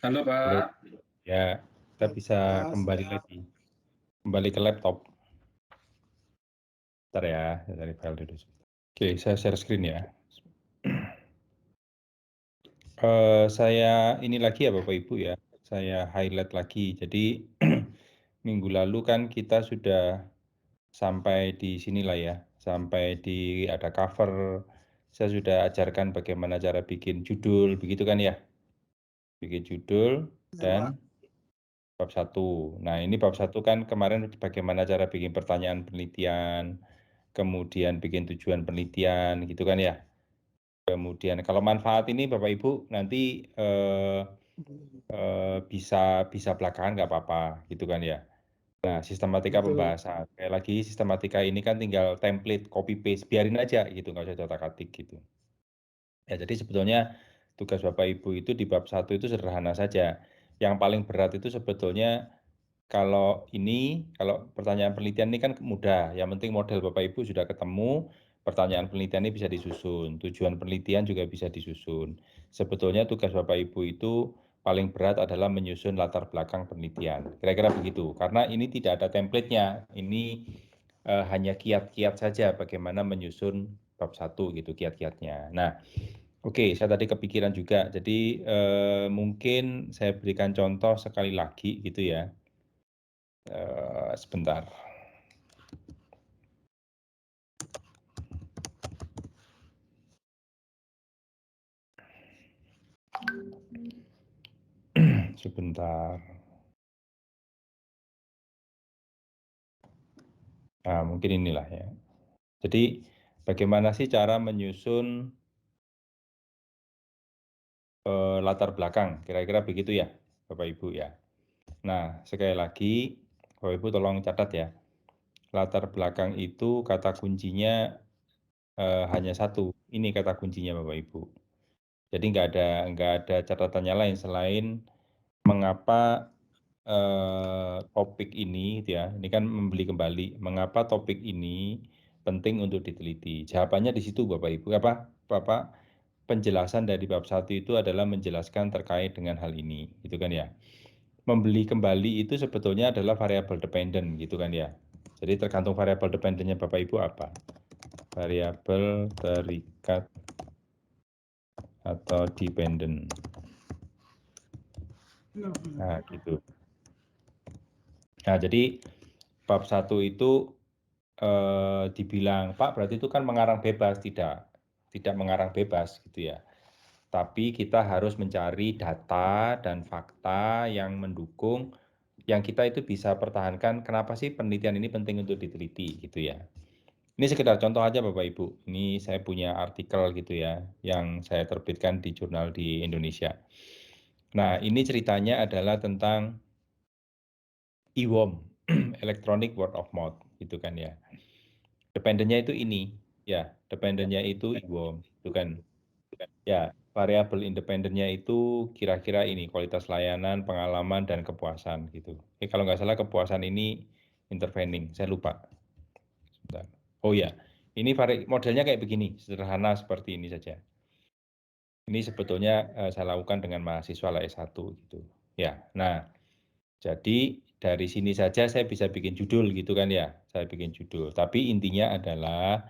Halo Halo, Pak. ya kita bisa kembali Siap. lagi, kembali ke laptop. Bentar ya, saya cari file dulu. Oke, saya share screen ya. Saya ini lagi ya Bapak Ibu ya, saya highlight lagi. Jadi minggu lalu kan kita sudah sampai di sinilah ya, sampai di ada cover. Saya sudah ajarkan bagaimana cara bikin judul, begitu kan ya? Bikin judul Ya, Pak. dan bab 1. Nah, ini bab 1 kan kemarin bagaimana cara bikin pertanyaan penelitian, kemudian bikin tujuan penelitian, gitu kan ya. Kemudian kalau manfaat ini Bapak Ibu nanti bisa belakangan nggak apa-apa, gitu kan ya. Nah, sistematika Betul. pembahasan. Kayak lagi sistematika ini kan tinggal template, copy paste, biarin aja gitu, nggak usah cetak-atik gitu. Ya, jadi sebetulnya tugas Bapak Ibu itu di bab 1 itu sederhana saja. Yang paling berat itu sebetulnya kalau pertanyaan penelitian ini kan mudah, yang penting model Bapak Ibu sudah ketemu, pertanyaan penelitian ini bisa disusun, tujuan penelitian juga bisa disusun. Sebetulnya tugas Bapak Ibu itu paling berat adalah menyusun latar belakang penelitian. Kira-kira begitu, karena ini tidak ada template-nya, ini hanya kiat-kiat saja bagaimana menyusun bab 1 gitu, kiat-kiatnya. Nah, oke, saya tadi kepikiran juga, jadi mungkin saya berikan contoh sekali lagi gitu ya. Sebentar. Sebentar. Nah, mungkin inilah ya. Jadi, bagaimana sih cara menyusun latar belakang? Kira-kira begitu ya, Bapak Ibu ya. Nah, sekali lagi, Bapak Ibu tolong catat ya. Latar belakang itu kata kuncinya hanya satu. Ini kata kuncinya Bapak Ibu. Jadi nggak ada catatannya lain selain mengapa topik ini gitu ya, ini kan membeli kembali, mengapa topik ini penting untuk diteliti. Jawabannya di situ Bapak Ibu, Bapak, penjelasan dari bab 1 itu adalah menjelaskan terkait dengan hal ini, gitu kan ya. Membeli kembali itu sebetulnya adalah variable dependent, gitu kan ya. Jadi tergantung variable dependentnya Bapak Ibu apa. Variabel terikat atau dependent. Nah, gitu. Nah, jadi bab 1 itu dibilang, Pak berarti itu kan mengarang bebas, tidak mengarang bebas gitu ya. Tapi kita harus mencari data dan fakta yang mendukung, yang kita itu bisa pertahankan kenapa sih penelitian ini penting untuk diteliti gitu ya. Ini sekedar contoh aja Bapak Ibu, ini saya punya artikel gitu ya, yang saya terbitkan di jurnal di Indonesia. Nah ini ceritanya adalah tentang EWOM, Electronic Word of Mouth gitu kan ya. Dependennya itu ini, ya, dependennya itu EWOM, itu kan. Ya, variabel independennya itu kira-kira ini, kualitas layanan, pengalaman, dan kepuasan gitu. Kalau nggak salah kepuasan ini intervening, saya lupa. Sebentar. Oh ya, ini modelnya kayak begini, sederhana seperti ini saja. Ini sebetulnya saya lakukan dengan mahasiswa S1 gitu. Ya, nah, jadi dari sini saja saya bisa bikin judul gitu kan ya, saya bikin judul. Tapi intinya adalah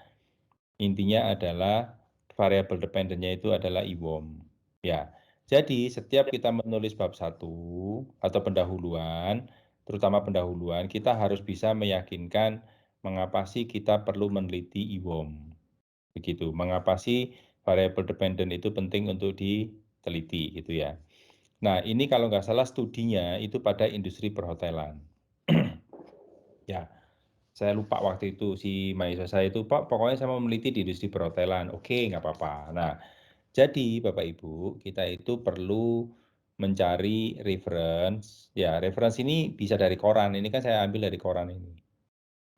variabel dependennya itu adalah EWOM. Ya, jadi setiap kita menulis bab 1 atau pendahuluan, terutama pendahuluan, kita harus bisa meyakinkan mengapa sih kita perlu meneliti EWOM. Begitu, mengapa sih variabel dependent itu penting untuk diteliti gitu ya. Nah, ini kalau nggak salah studinya itu pada industri perhotelan. Ya, saya lupa waktu itu si mahasiswa saya itu, Pak, pokoknya saya mau meneliti di industri perhotelan. Oke, nggak apa-apa. Nah, jadi Bapak Ibu, kita itu perlu mencari reference. Ya, reference ini bisa dari koran. Ini kan saya ambil dari koran ini.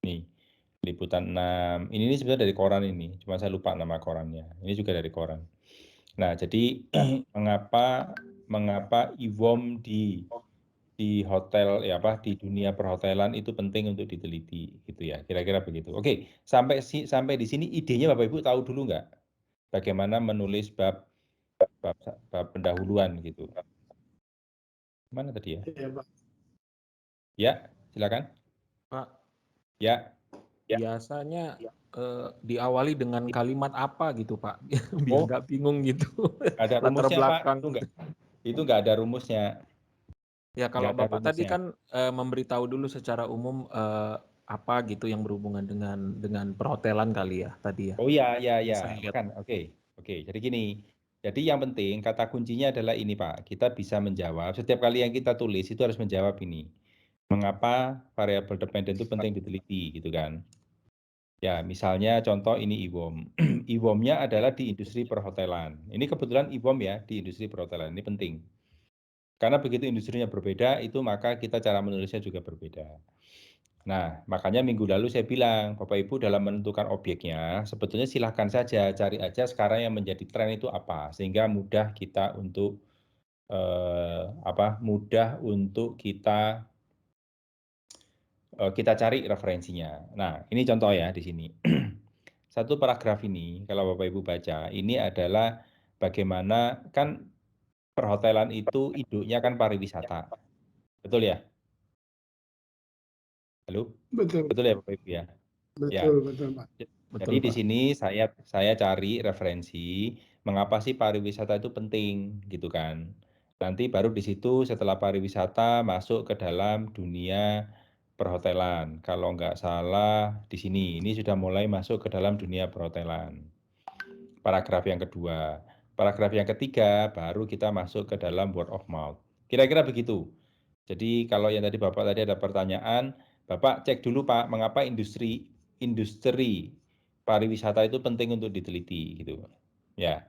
Nih, Liputan 6. Ini sebenarnya dari koran ini. Cuma saya lupa nama korannya. Ini juga dari koran. Nah, jadi mengapa IWOM di hotel ya apa di dunia perhotelan itu penting untuk diteliti gitu ya. Kira-kira begitu. Oke, sampai di sini idenya Bapak Ibu tahu dulu nggak? Bagaimana menulis bab pendahuluan gitu. Mana tadi ya? Iya, Pak. Ya, silakan. Pak, Ya. biasanya diawali dengan kalimat apa gitu Pak, biar Oh, nggak bingung gitu, ada latar rumusnya Pak. belakang. Itu nggak ada rumusnya. Ya kalau Nggak ada Bapak tadi rumusnya. kan memberitahu dulu secara umum apa gitu yang berhubungan dengan perhotelan kali ya tadi ya. Oh ya, ya, Yang ya, saya lihat. kan. Oke, oke. Jadi gini. Jadi yang penting kata kuncinya adalah ini Pak. Kita bisa menjawab setiap kali yang kita tulis itu harus menjawab ini. Mengapa variabel dependen itu penting diteliti gitu kan? Ya, misalnya contoh ini IWOM. IWOM-nya adalah di industri perhotelan. Ini kebetulan IWOM ya di industri perhotelan. Ini penting. Karena begitu industrinya berbeda, itu maka kita cara menulisnya juga berbeda. Nah, makanya minggu lalu saya bilang, Bapak Ibu dalam menentukan objeknya, sebetulnya silahkan saja cari aja sekarang yang menjadi tren itu apa, sehingga mudah kita untuk mudah untuk kita cari referensinya. Nah, ini contoh ya di sini. Satu paragraf ini, kalau Bapak Ibu baca, ini adalah bagaimana kan perhotelan itu induknya kan pariwisata. Betul ya? Halo? Betul, Betul ya Bapak Ibu ya? Ya. betul, Pak. Jadi Betul di Pak. sini saya cari referensi mengapa sih pariwisata itu penting gitu kan. Nanti baru di situ setelah pariwisata masuk ke dalam dunia perhotelan. Kalau nggak salah di sini, ini sudah mulai masuk ke dalam dunia perhotelan. Paragraf yang kedua. Paragraf yang ketiga baru kita masuk ke dalam word of mouth. Kira-kira begitu. Jadi kalau yang tadi Bapak tadi ada pertanyaan, Bapak cek dulu Pak, mengapa industri pariwisata itu penting untuk diteliti gitu. Ya.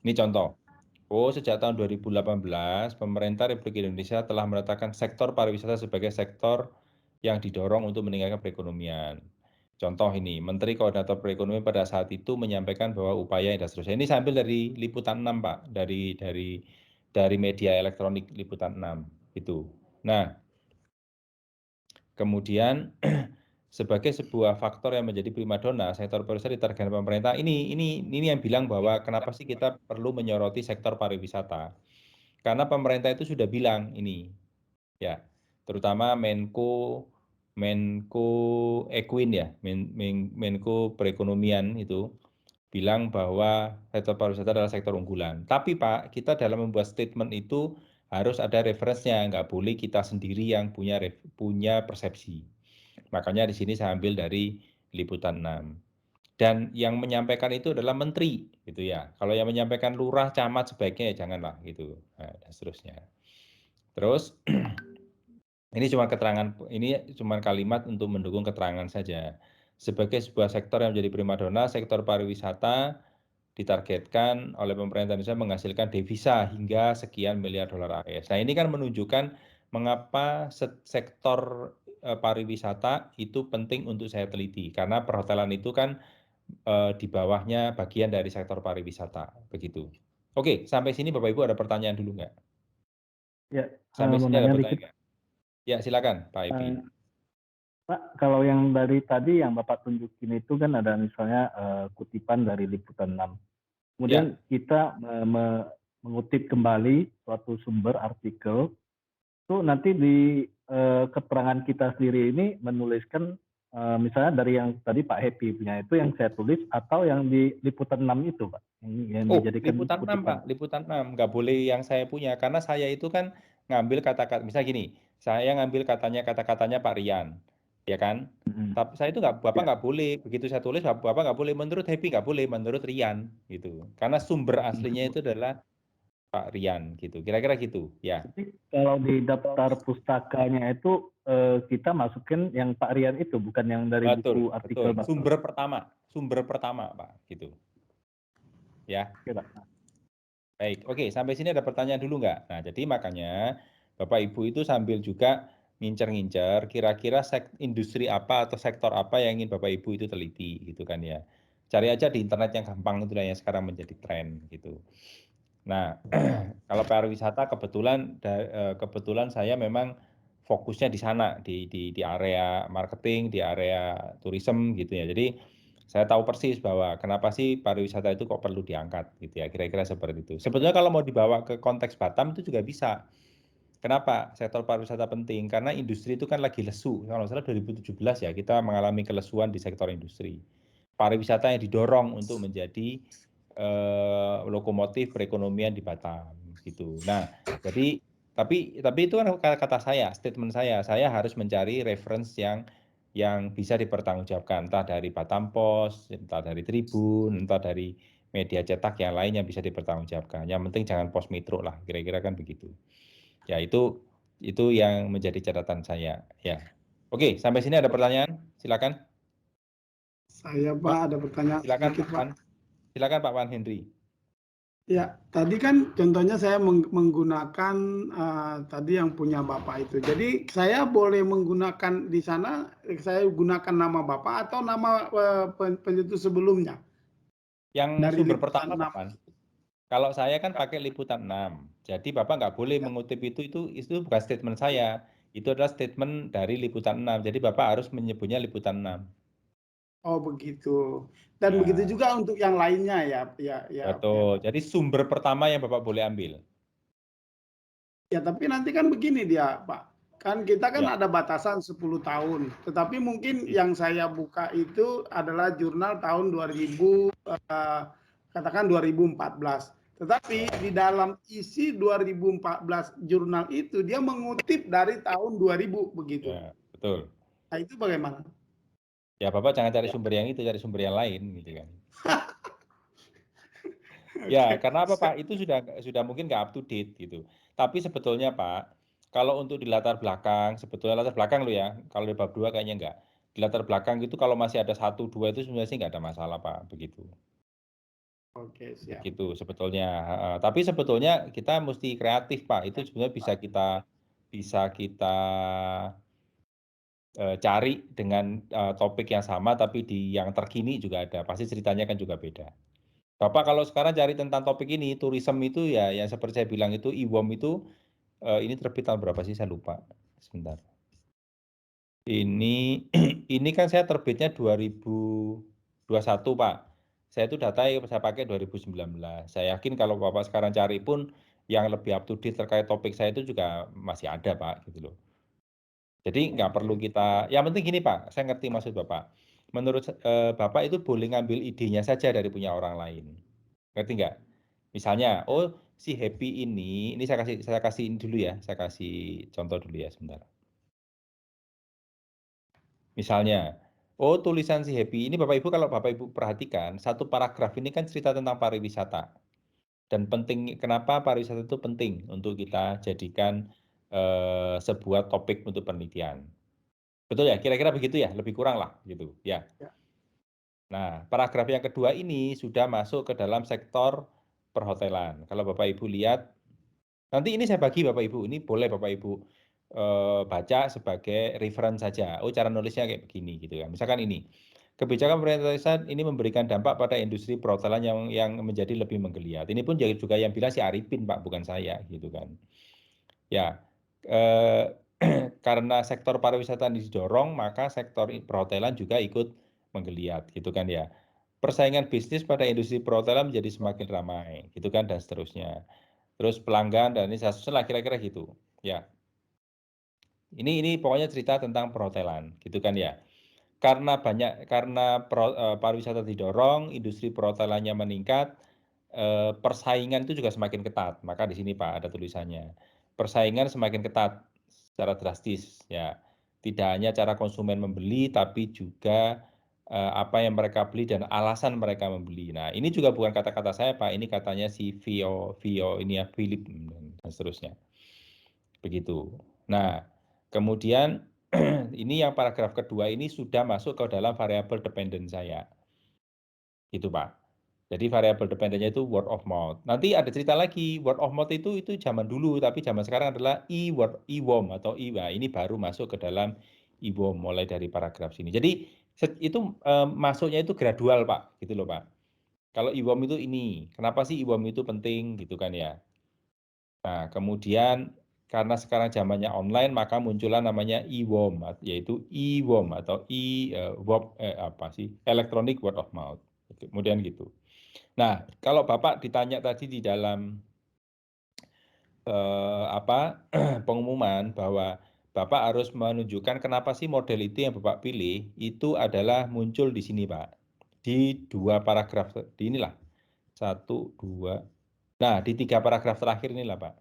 Ini contoh. Oh, sejak tahun 2018, pemerintah Republik Indonesia telah menetapkan sektor pariwisata sebagai sektor yang didorong untuk meningkatkan perekonomian. Contoh ini, Menteri Koordinator Perekonomian pada saat itu menyampaikan bahwa upaya dan seterusnya. Ini sambil dari Liputan 6, Pak, dari media elektronik Liputan 6 itu. Nah, kemudian sebagai sebuah faktor yang menjadi primadona sektor pariwisata ditargetkan pemerintah. Ini yang bilang bahwa kenapa sih kita perlu menyoroti sektor pariwisata? Karena pemerintah itu sudah bilang ini, ya, terutama Menko Equin ya, Menko Perekonomian itu bilang bahwa sektor pariwisata adalah sektor unggulan. Tapi Pak, kita dalam membuat statement itu harus ada referensinya, nggak boleh kita sendiri yang punya persepsi. Makanya di sini saya ambil dari Liputan 6. Dan yang menyampaikan itu adalah menteri, gitu ya. Kalau yang menyampaikan lurah, camat sebaiknya ya janganlah gitu. Nah, dan seterusnya. Terus ini cuma kalimat untuk mendukung keterangan saja. Sebagai sebuah sektor yang menjadi primadona, sektor pariwisata ditargetkan oleh pemerintah Indonesia menghasilkan devisa hingga sekian miliar dolar AS. Nah, ini kan menunjukkan mengapa sektor pariwisata itu penting untuk saya teliti karena perhotelan itu kan di bawahnya bagian dari sektor pariwisata, begitu. Oke, sampai sini Bapak Ibu ada pertanyaan dulu nggak? Ya, Sampai mau sini ada nanya pertanyaan dikit. nggak? Ya, silakan Pak Epi. Pak, kalau yang dari tadi yang Bapak tunjukin itu kan ada misalnya kutipan dari Liputan 6. Kemudian kita mengutip kembali suatu sumber artikel, itu nanti di keterangan kita sendiri ini menuliskan misalnya dari yang tadi Pak Happy punya itu yang saya tulis atau yang di Liputan 6 itu Pak, yang Oh, dijadikan Liputan 6 kutipan. Pak, Liputan 6. Nggak boleh yang saya punya, karena saya itu kan ngambil kata-kata, misalnya gini, saya ngambil kata-katanya Pak Rian, ya kan? Tapi saya itu Bapak Ya. nggak boleh, begitu saya tulis, Bapak nggak boleh, menurut Happy nggak boleh, menurut Rian, gitu. Karena sumber aslinya itu adalah Pak Rian, gitu. Kira-kira gitu, ya. Jadi kalau di daftar pustakanya itu kita masukin yang Pak Rian itu, bukan yang dari Betul, buku artikel betul. Bapak. Sumber pertama, Pak, gitu. Ya. Oke, Pak. Baik, oke, sampai sini ada pertanyaan dulu nggak? Nah, jadi makanya Bapak Ibu itu sambil juga ngincer-ngincer kira-kira industri apa atau sektor apa yang ingin Bapak Ibu itu teliti gitu kan ya. Cari aja di internet yang gampang itu yang sekarang menjadi tren gitu. Nah, kalau pariwisata kebetulan saya memang fokusnya di sana di area marketing, di area tourism gitu ya. Jadi saya tahu persis bahwa kenapa sih pariwisata itu kok perlu diangkat gitu ya, kira-kira seperti itu. Sebetulnya kalau mau dibawa ke konteks Batam itu juga bisa. Kenapa sektor pariwisata penting? Karena industri itu kan lagi lesu. Kalau nggak salah 2017 ya kita mengalami kelesuan di sektor industri. Pariwisata yang didorong untuk menjadi lokomotif perekonomian di Batam gitu. Nah, jadi tapi itu kan kata saya, statement saya harus mencari reference yang bisa dipertanggungjawabkan, entah dari Batam Pos, entah dari Tribun, entah dari media cetak yang lain yang bisa dipertanggungjawabkan. Yang penting jangan Pos Metro lah, kira-kira kan begitu. Ya itu yang menjadi catatan saya. Ya, oke, sampai sini ada pertanyaan? Silakan. Saya Pak ada pertanyaan Silakan sedikit Pak Wan. Silakan Pak Wan Henry. Ya, tadi kan contohnya saya menggunakan tadi yang punya Bapak itu. Jadi saya boleh menggunakan di sana, saya gunakan nama Bapak atau nama pencetus sebelumnya? Yang Dari sumber liputan pertama 6. Bapak. Kalau saya kan pakai liputan 6. Jadi Bapak nggak boleh mengutip itu bukan statement saya. Itu adalah statement dari liputan 6. Jadi Bapak harus menyebutnya liputan 6. Oh begitu. Dan Ya, begitu juga untuk yang lainnya ya. betul. Jadi sumber pertama yang Bapak boleh ambil. Ya tapi nanti kan begini dia Pak. Kan kita kan Ya. ada batasan 10 tahun. Tetapi mungkin yang saya buka itu adalah jurnal tahun 2000, katakan 2014. Tetapi di dalam isi 2014 jurnal itu dia mengutip dari tahun 2000 begitu. Ya, betul. Nah itu bagaimana? Ya Bapak jangan cari sumber yang itu, cari sumber yang lain gitu kan. Ya, karena apa Pak? Itu sudah mungkin nggak up to date gitu. Tapi sebetulnya Pak, kalau untuk di latar belakang, sebetulnya latar belakang lo ya, kalau di bab 2 kayaknya nggak. Di latar belakang itu kalau masih ada 1, 2 itu sebenarnya sih nggak ada masalah Pak, begitu. Oke, siap. Begitu sebetulnya. Tapi sebetulnya kita mesti kreatif Pak. Itu sebenarnya bisa kita cari dengan topik yang sama tapi di yang terkini juga ada. Pasti ceritanya kan juga beda. Bapak kalau sekarang cari tentang topik ini, tourism itu ya yang seperti saya bilang itu IWOM itu ini terbit tahun berapa sih saya lupa. Sebentar. Ini kan saya terbitnya 2021 Pak. Saya itu data yang saya pakai 2019. Saya yakin kalau Bapak sekarang cari pun yang lebih up to date terkait topik saya itu juga masih ada Pak gitu loh. Jadi nggak perlu kita, yang penting gini Pak, saya ngerti maksud Bapak. Menurut Bapak itu boleh ngambil idenya saja dari punya orang lain. Ngerti nggak? Misalnya, oh si Happy ini saya kasih ini dulu ya, saya kasih contoh dulu ya sebentar. Misalnya, oh tulisan si Happy ini Bapak Ibu kalau Bapak Ibu perhatikan, satu paragraf ini kan cerita tentang pariwisata. Dan penting, kenapa pariwisata itu penting untuk kita jadikan sebuah topik untuk penelitian. Betul ya? Kira-kira begitu ya? Lebih kurang lah gitu ya. Nah, paragraf yang kedua ini sudah masuk ke dalam sektor perhotelan. Kalau Bapak Ibu lihat, nanti ini saya bagi Bapak Ibu, ini boleh Bapak Ibu baca sebagai reference saja. Oh, cara nulisnya kayak begini gitu ya. Misalkan ini, kebijakan pemerintah pusat ini memberikan dampak pada industri perhotelan yang menjadi lebih menggeliat. Ini pun juga yang bilang si Arifin Pak, bukan saya gitu kan. Ya, karena sektor pariwisata didorong, maka sektor perhotelan juga ikut menggeliat, gitu kan ya. Persaingan bisnis pada industri perhotelan menjadi semakin ramai, gitu kan, dan seterusnya. Terus pelanggan dan ini setelah kira-kira gitu, ya. Ini pokoknya cerita tentang perhotelan, gitu kan ya. Karena pariwisata didorong, industri perhotelannya meningkat, persaingan itu juga semakin ketat. Maka di sini Pak ada tulisannya. Persaingan semakin ketat secara drastis ya. Tidak hanya cara konsumen membeli tapi juga apa yang mereka beli dan alasan mereka membeli. Nah, ini juga bukan kata-kata saya Pak, ini katanya si Vio ini ya Philip dan seterusnya. Begitu. Nah, kemudian ini yang paragraf kedua ini sudah masuk ke dalam variabel dependent saya. Gitu Pak. Jadi variabel dependennya itu word of mouth. Nanti ada cerita lagi, word of mouth itu zaman dulu, tapi zaman sekarang adalah e-worm atau ini baru masuk ke dalam e-worm mulai dari paragraf sini. Jadi itu masuknya itu gradual Pak, gitu loh Pak. Kalau e-worm itu ini, kenapa sih e-worm itu penting gitu kan ya. Nah, kemudian karena sekarang zamannya online, maka muncullah namanya e-worm, yaitu e-worm atau electronic word of mouth. Kemudian gitu. Nah, kalau Bapak ditanya tadi di dalam pengumuman bahwa Bapak harus menunjukkan kenapa sih model itu yang Bapak pilih itu adalah muncul di sini, Pak. Di 2 paragraf di inilah. 1, 2. Nah, di 3 paragraf terakhir inilah, Pak.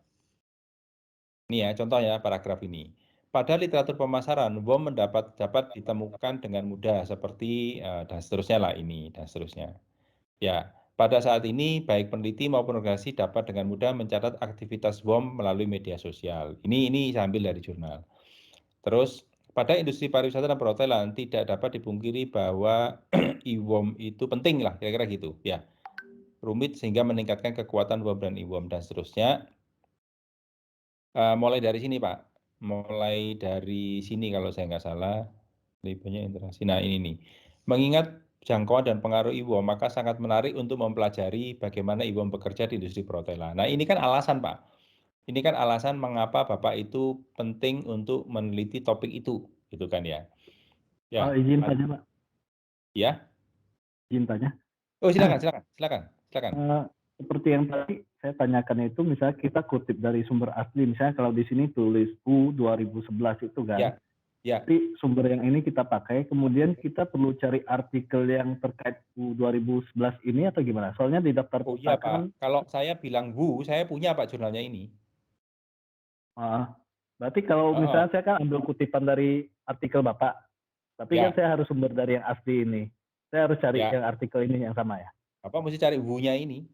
Ini ya, contohnya paragraf ini. Pada literatur pemasaran, WOM dapat ditemukan dengan mudah seperti dan seterusnya lah ini dan seterusnya. Ya, pada saat ini baik peneliti maupun organisasi dapat dengan mudah mencatat aktivitas WOM melalui media sosial. Ini saya ambil dari jurnal. Terus pada industri pariwisata dan perhotelan tidak dapat dipungkiri bahwa IWOM itu penting lah, kira-kira gitu. Ya, rumit sehingga meningkatkan kekuatan WOM dan IWOM dan seterusnya. Mulai dari sini Pak, mulai dari sini kalau saya nggak salah, lebih banyak interaksi. Nah ini nih, mengingat jangkauan dan pengaruh IWOM, maka sangat menarik untuk mempelajari bagaimana IWOM bekerja di industri perhotelan. Nah ini kan alasan Pak, ini kan alasan mengapa Bapak itu penting untuk meneliti topik itu, gitu kan ya. Ya, Izin tanya Pak, ya. izin tanya. Oh silakan. Seperti yang tadi saya tanyakan itu, misalnya kita kutip dari sumber asli, misalnya kalau di sini tulis U 2011 itu kan, Ya. tapi sumber yang ini kita pakai, kemudian kita perlu cari artikel yang terkait U 2011 ini atau gimana? Soalnya di daftar Oh iya pustaka kan, Pak, kalau saya bilang WU, saya punya Pak jurnalnya ini. berarti kalau misalnya saya kan ambil kutipan dari artikel Bapak, tapi kan saya harus sumber dari yang asli ini. Saya harus cari yang artikel ini yang sama ya? Bapak mesti cari WU-nya ini.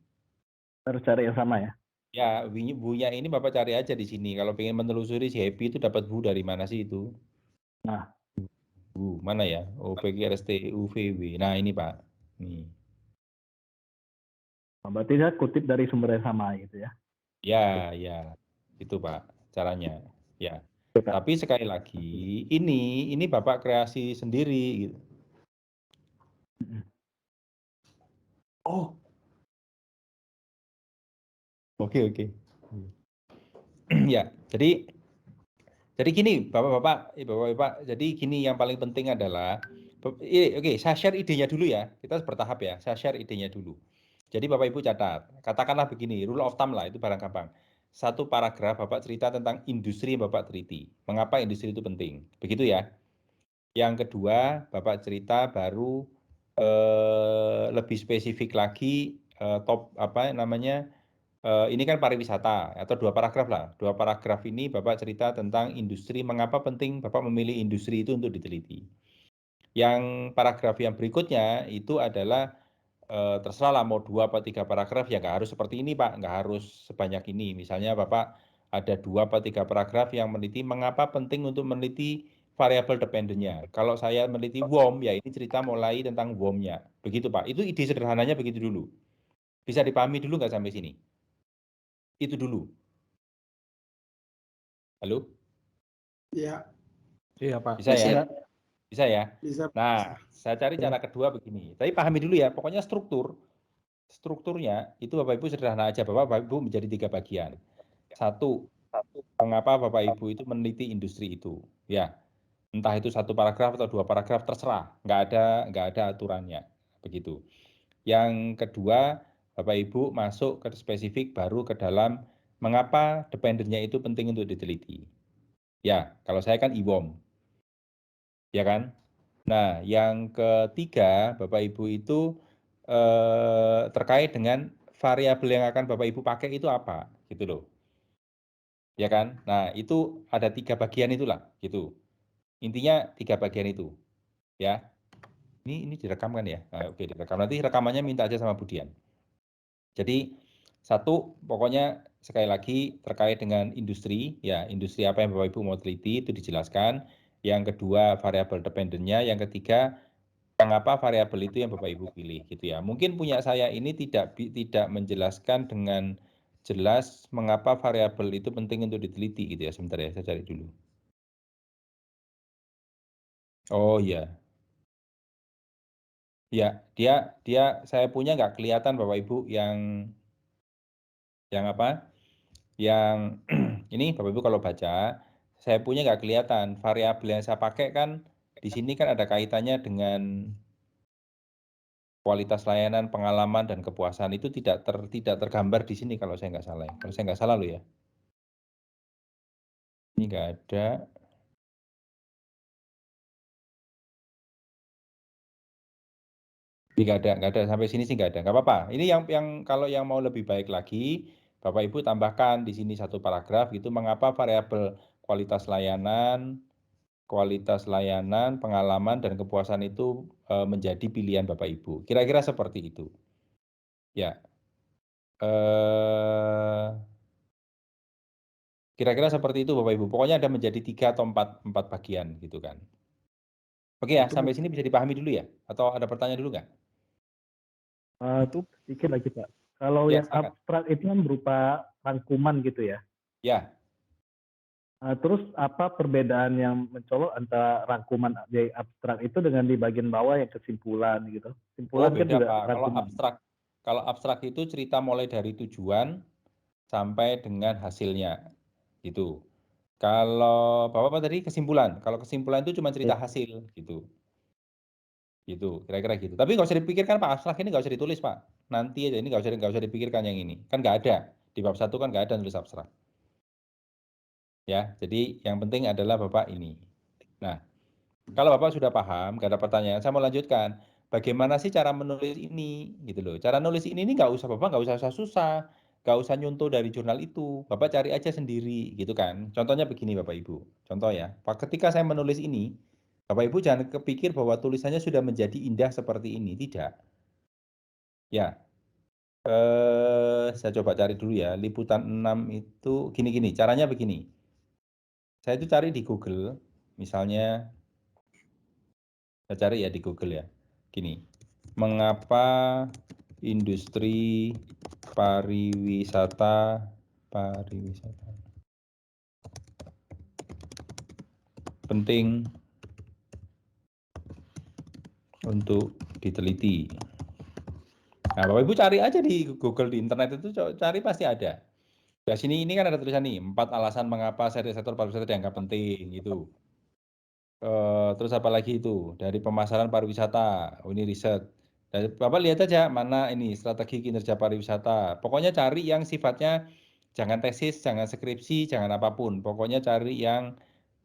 Harus cari yang sama ya? Ya, WU-nya ini Bapak cari aja di sini. Kalau pengen menelusuri si Happy itu dapat WU dari mana sih itu? Nah, WU mana ya? OPGRST UVW. Nah ini Pak. Nih. Berarti saya kutip dari sumber yang sama gitu ya? Ya. Itu Pak caranya. Ya. Tapi sekali lagi, ini Bapak kreasi sendiri gitu. Oh. Oke. Ya, jadi gini, Bapak-bapak, jadi gini yang paling penting adalah, saya share idenya dulu ya, kita bertahap ya, saya share idenya dulu. Jadi Bapak Ibu catat, katakanlah begini, rule of thumb lah, itu barang gampang. 1 paragraf Bapak cerita tentang industri yang Bapak teliti, mengapa industri itu penting, begitu ya. Yang kedua, Bapak cerita baru lebih spesifik lagi, ini kan pariwisata atau 2 paragraf lah. 2 paragraf ini Bapak cerita tentang industri, mengapa penting Bapak memilih industri itu untuk diteliti. Yang paragraf yang berikutnya itu adalah terserah lah mau 2 atau 3 paragraf, ya nggak harus seperti ini Pak, nggak harus sebanyak ini. Misalnya Bapak ada 2 atau 3 paragraf yang meneliti mengapa penting untuk meneliti variabel dependennya. Kalau saya meneliti WOM, ya ini cerita mulai tentang WOM-nya. Begitu Pak, itu ide sederhananya begitu dulu. Bisa dipahami dulu nggak sampai sini? Itu dulu. Halo? Iya. Iya Pak. Bisa ya? Bisa ya? Bisa. Nah, saya cari cara kedua begini. Tapi pahami dulu ya, pokoknya strukturnya itu Bapak Ibu sederhana aja, Bapak Ibu menjadi 3 bagian. 1, mengapa Bapak Ibu itu meneliti industri itu? Ya, entah itu 1 paragraf atau 2 paragraf terserah, nggak ada aturannya, begitu. Yang kedua, Bapak Ibu masuk ke spesifik baru ke dalam mengapa dependennya itu penting untuk diteliti. Ya, kalau saya kan IWOM. Ya kan? Nah, yang ketiga, Bapak Ibu itu terkait dengan variabel yang akan Bapak Ibu pakai itu apa, gitu loh. Ya kan? Nah, itu ada 3 bagian itulah, gitu. Intinya 3 bagian itu, ya. Ini direkam kan ya? Nah, oke, direkam. Nanti rekamannya minta aja sama Budian. Jadi 1, pokoknya sekali lagi terkait dengan industri, ya industri apa yang Bapak Ibu mau teliti itu dijelaskan. Yang kedua variabel dependennya, yang ketiga mengapa variabel itu yang Bapak Ibu pilih gitu ya. Mungkin punya saya ini tidak menjelaskan dengan jelas mengapa variabel itu penting untuk diteliti gitu ya. Sebentar ya, saya cari dulu. Oh iya. Ya, dia saya punya nggak kelihatan Bapak Ibu yang apa? Yang ini Bapak Ibu kalau baca, saya punya nggak kelihatan variabel yang saya pakai kan di sini kan ada kaitannya dengan kualitas layanan, pengalaman dan kepuasan itu tidak tergambar di sini kalau saya nggak salah. Kalau saya nggak salah loh ya. Ini nggak ada. Ini nggak ada. Sampai sini sih nggak ada. Nggak apa-apa. Ini yang kalau yang mau lebih baik lagi, Bapak Ibu tambahkan di sini satu paragraf gitu, mengapa variabel kualitas layanan, pengalaman dan kepuasan itu menjadi pilihan Bapak Ibu. Kira-kira seperti itu. Ya. Kira-kira seperti itu Bapak Ibu. Pokoknya ada menjadi 3 atau 4 bagian gitu kan. Oke ya, sampai sini bisa dipahami dulu ya? Atau ada pertanyaan dulu nggak? Itu sedikit lagi Pak. Kalau Ya, yang silakan. abstrak itu kan berupa rangkuman gitu ya. Ya. Terus apa perbedaan yang mencolok antara rangkuman di abstrak itu dengan di bagian bawah yang kesimpulan gitu? Kesimpulan kan Beda juga Pak. rangkuman. Kalau abstrak itu cerita mulai dari tujuan sampai dengan hasilnya. Gitu. Kalau Bapak tadi kesimpulan. Kalau kesimpulan itu cuma cerita hasil gitu. Gitu, kira-kira gitu. Tapi nggak usah dipikirkan Pak, abstrak ini nggak usah ditulis Pak. Nanti aja, ini nggak usah dipikirkan yang ini. Kan nggak ada. Di bab 1 kan nggak ada nulis abstrak. Ya, jadi yang penting adalah Bapak ini. Nah, kalau Bapak sudah paham, nggak ada pertanyaan, saya mau lanjutkan. Bagaimana sih cara menulis ini? Gitu loh. Cara nulis ini nggak usah Bapak nggak usah susah, nggak usah nyuntuh dari jurnal itu. Bapak cari aja sendiri, gitu kan. Contohnya begini Bapak Ibu. Contoh ya, ketika saya menulis ini, Bapak Ibu jangan kepikir bahwa tulisannya sudah menjadi indah seperti ini, tidak. Ya, saya coba cari dulu ya. Liputan 6 itu gini-gini. Caranya begini. Saya itu cari di Google, misalnya saya cari ya di Google ya. Gini, mengapa industri pariwisata penting untuk diteliti. Nah, Bapak Ibu cari aja di Google, di internet itu cari pasti ada. Di sini ini kan ada tulisan nih, 4 alasan mengapa sektor pariwisata dianggap penting gitu. Terus apa lagi itu? Dari pemasaran pariwisata. Oh, ini riset. Dan Bapak lihat aja mana ini strategi kinerja pariwisata. Pokoknya cari yang sifatnya jangan tesis, jangan skripsi, jangan apapun. Pokoknya cari yang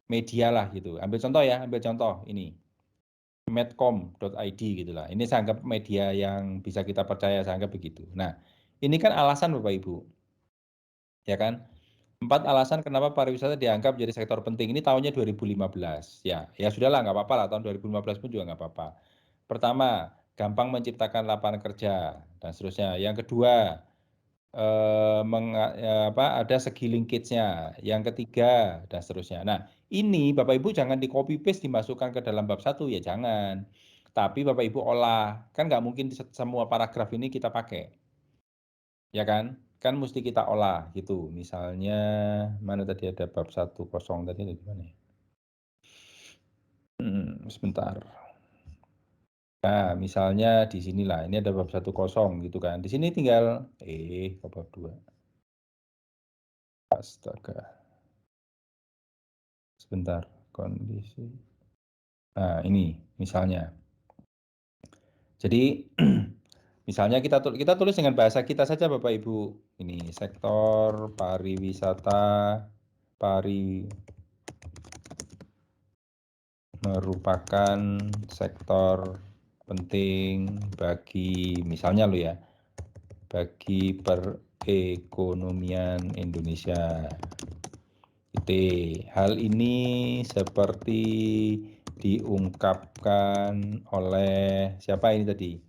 media lah gitu. Ambil contoh ya, ambil contoh ini. medcom.id gitulah. Ini saya anggap media yang bisa kita percaya, saya anggap begitu. Nah, ini kan alasan Bapak Ibu. Ya kan? 4 alasan kenapa pariwisata dianggap jadi sektor penting. Ini tahunnya 2015. Ya sudahlah, nggak apa-apa lah. Tahun 2015 pun juga nggak apa-apa. Pertama, gampang menciptakan lapangan kerja dan seterusnya. Yang kedua, ada segi linkage-nya. Yang ketiga dan seterusnya. Nah, ini Bapak Ibu jangan di copy paste dimasukkan ke dalam bab 1 ya, jangan. Tapi Bapak Ibu olah. Kan nggak mungkin semua paragraf ini kita pakai. Ya kan? Kan mesti kita olah gitu. Misalnya mana tadi ada bab 1 kosong tadi ada di mana ya? Sebentar. Nah, misalnya di sinilah. Ini ada bab 1 kosong gitu kan. Di sini tinggal bab 2. Astaga. Sebentar, kondisi. Nah, ini misalnya. Jadi misalnya kita tulis dengan bahasa kita saja Bapak Ibu. Ini sektor pariwisata merupakan sektor penting bagi misalnya lo ya, bagi perekonomian Indonesia. Hal ini seperti diungkapkan oleh siapa ini tadi?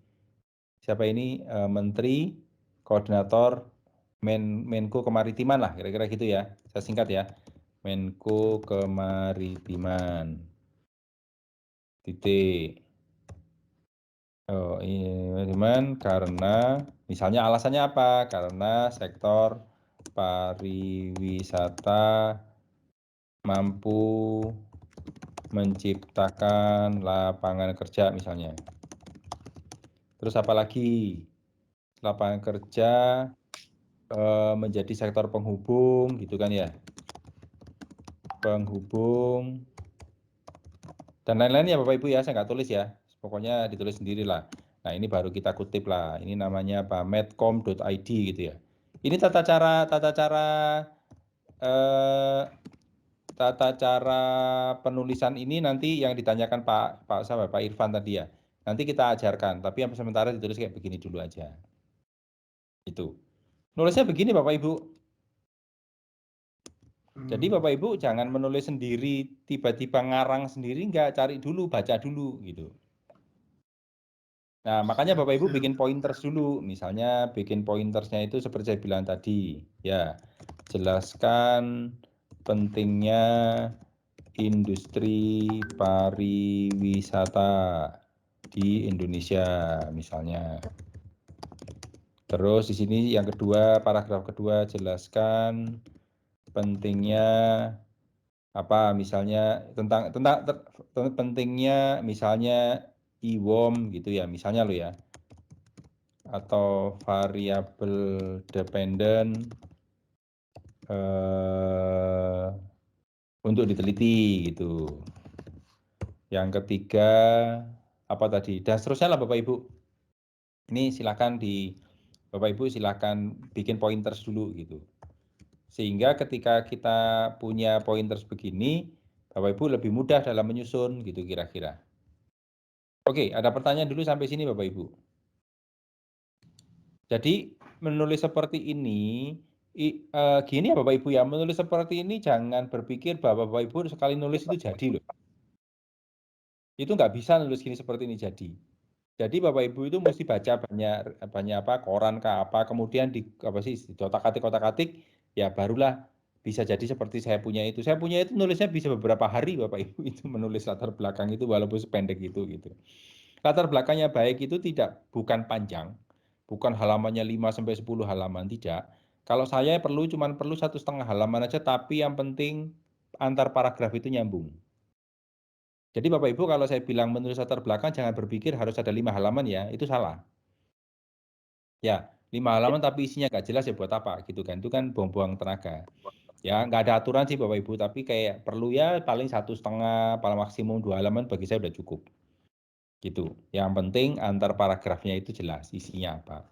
Siapa ini? Menteri Koordinator Menko Kemaritiman lah, kira-kira gitu ya. Saya singkat ya. Menko Kemaritiman. Karena misalnya alasannya apa? Karena sektor pariwisata mampu menciptakan lapangan kerja misalnya. Terus apa lagi? Lapangan kerja menjadi sektor penghubung gitu kan ya. Penghubung dan lain-lain ya Bapak Ibu ya, saya nggak tulis ya. Pokoknya ditulis sendiri lah. Nah, ini baru kita kutip lah. Ini namanya apa? medcom.id gitu ya. Ini tata cara tata cara penulisan ini nanti yang ditanyakan Pak Irfan tadi ya. Nanti kita ajarkan, tapi yang sementara ditulis kayak begini dulu aja. Itu. Nulisnya begini Bapak Ibu. Jadi Bapak Ibu jangan menulis sendiri, tiba-tiba ngarang sendiri, enggak, cari dulu, baca dulu gitu. Nah, makanya Bapak Ibu bikin pointers dulu. Misalnya bikin pointersnya itu seperti saya bilang tadi, ya. Jelaskan pentingnya industri pariwisata di Indonesia misalnya. Terus di sini yang kedua, paragraf kedua, jelaskan pentingnya apa misalnya tentang pentingnya misalnya IWOM gitu ya, misalnya lo ya. Atau variable dependent untuk diteliti gitu. Yang ketiga apa tadi? Dan seterusnya lah Bapak Ibu. Ini silakan Bapak Ibu silakan bikin pointers dulu gitu. Sehingga ketika kita punya pointers begini, Bapak Ibu lebih mudah dalam menyusun gitu kira-kira. Oke, ada pertanyaan dulu sampai sini Bapak Ibu. Jadi menulis seperti ini, gini ya Bapak Ibu ya, menulis seperti ini jangan berpikir bahwa Bapak Ibu sekali nulis itu jadi loh. Itu nggak bisa nulis gini seperti ini jadi. Jadi Bapak Ibu itu mesti baca banyak apa koran kah apa, kemudian diotak-atik ya barulah bisa jadi seperti saya punya itu. Saya punya itu nulisnya bisa beberapa hari Bapak Ibu itu menulis latar belakang itu walaupun sependek itu gitu. Latar belakangnya baik itu bukan panjang, bukan halamannya 5 sampai 10 halaman tidak. Kalau saya cuman perlu 1,5 halaman aja, tapi yang penting antar paragraf itu nyambung. Jadi Bapak Ibu kalau saya bilang menulis latar belakang jangan berpikir harus ada 5 halaman ya, itu salah. Ya, 5 halaman tapi isinya nggak jelas ya buat apa gitu kan, itu kan buang-buang tenaga. Ya nggak ada aturan sih Bapak Ibu, tapi kayak perlu ya paling 1,5, paling maksimum 2 halaman bagi saya udah cukup. Gitu. Yang penting antar paragrafnya itu jelas isinya apa.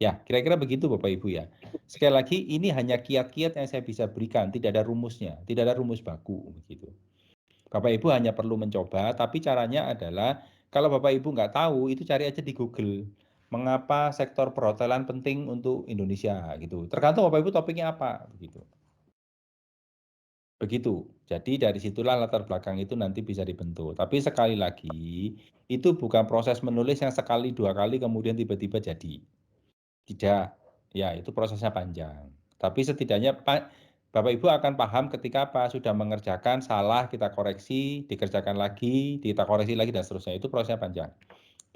Ya, kira-kira begitu Bapak Ibu ya. Sekali lagi ini hanya kiat-kiat yang saya bisa berikan, tidak ada rumusnya, tidak ada rumus baku begitu. Bapak Ibu hanya perlu mencoba, tapi caranya adalah kalau Bapak Ibu nggak tahu, itu cari aja di Google. Mengapa sektor perhotelan penting untuk Indonesia gitu. Tergantung Bapak Ibu topiknya apa begitu. Begitu. Jadi dari situlah latar belakang itu nanti bisa dibentuk. Tapi sekali lagi, itu bukan proses menulis yang sekali, 2 kali kemudian tiba-tiba jadi. Tidak. Ya, itu prosesnya panjang. Tapi setidaknya Bapak Ibu akan paham ketika apa sudah mengerjakan salah kita koreksi, dikerjakan lagi, kita koreksi lagi dan seterusnya. Itu prosesnya panjang.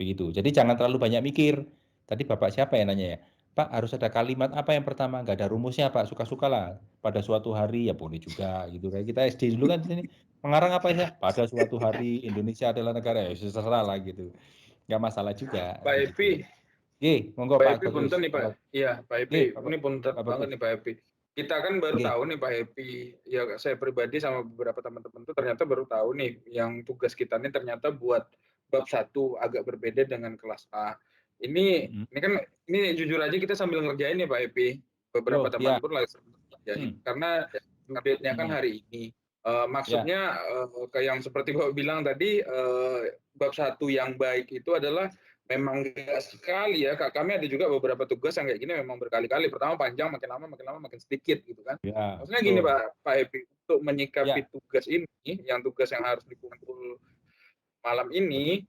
Begitu. Jadi jangan terlalu banyak mikir. Tadi Bapak siapa yang nanya ya? Pak harus ada kalimat apa yang pertama? Nggak ada rumusnya Pak, suka-suka lah. Pada suatu hari ya boleh juga gitu. Kayak kita SD dulu kan sini mengarang apa ya? Pada suatu hari Indonesia adalah negara ya terserah lah gitu. Nggak masalah juga. Pak Epi, Monggo Pak Pak Epi Bagus. punten nih Pak. Iya, Pak Epi. Ini punten banget nih Pak Epi. Kita kan baru tahu nih Pak Epi. Ya saya pribadi sama beberapa teman-teman tuh ternyata baru tahu nih yang tugas kita nih ternyata buat bab 1 agak berbeda dengan kelas A. Ini kan ini jujur aja kita sambil ngerjain nih Pak Epi. Beberapa teman pun lagi ngerjain karena update-nya kan hari ini. Maksudnya kayak yang seperti Bapak bilang tadi bab 1 yang baik itu adalah memang enggak sekali ya, kami ada juga beberapa tugas yang kayak gini memang berkali-kali. Pertama panjang, makin lama makin sedikit gitu kan. Ya, maksudnya gini Pak Epi, untuk menyikapi tugas ini, yang tugas yang harus dikumpul malam ini,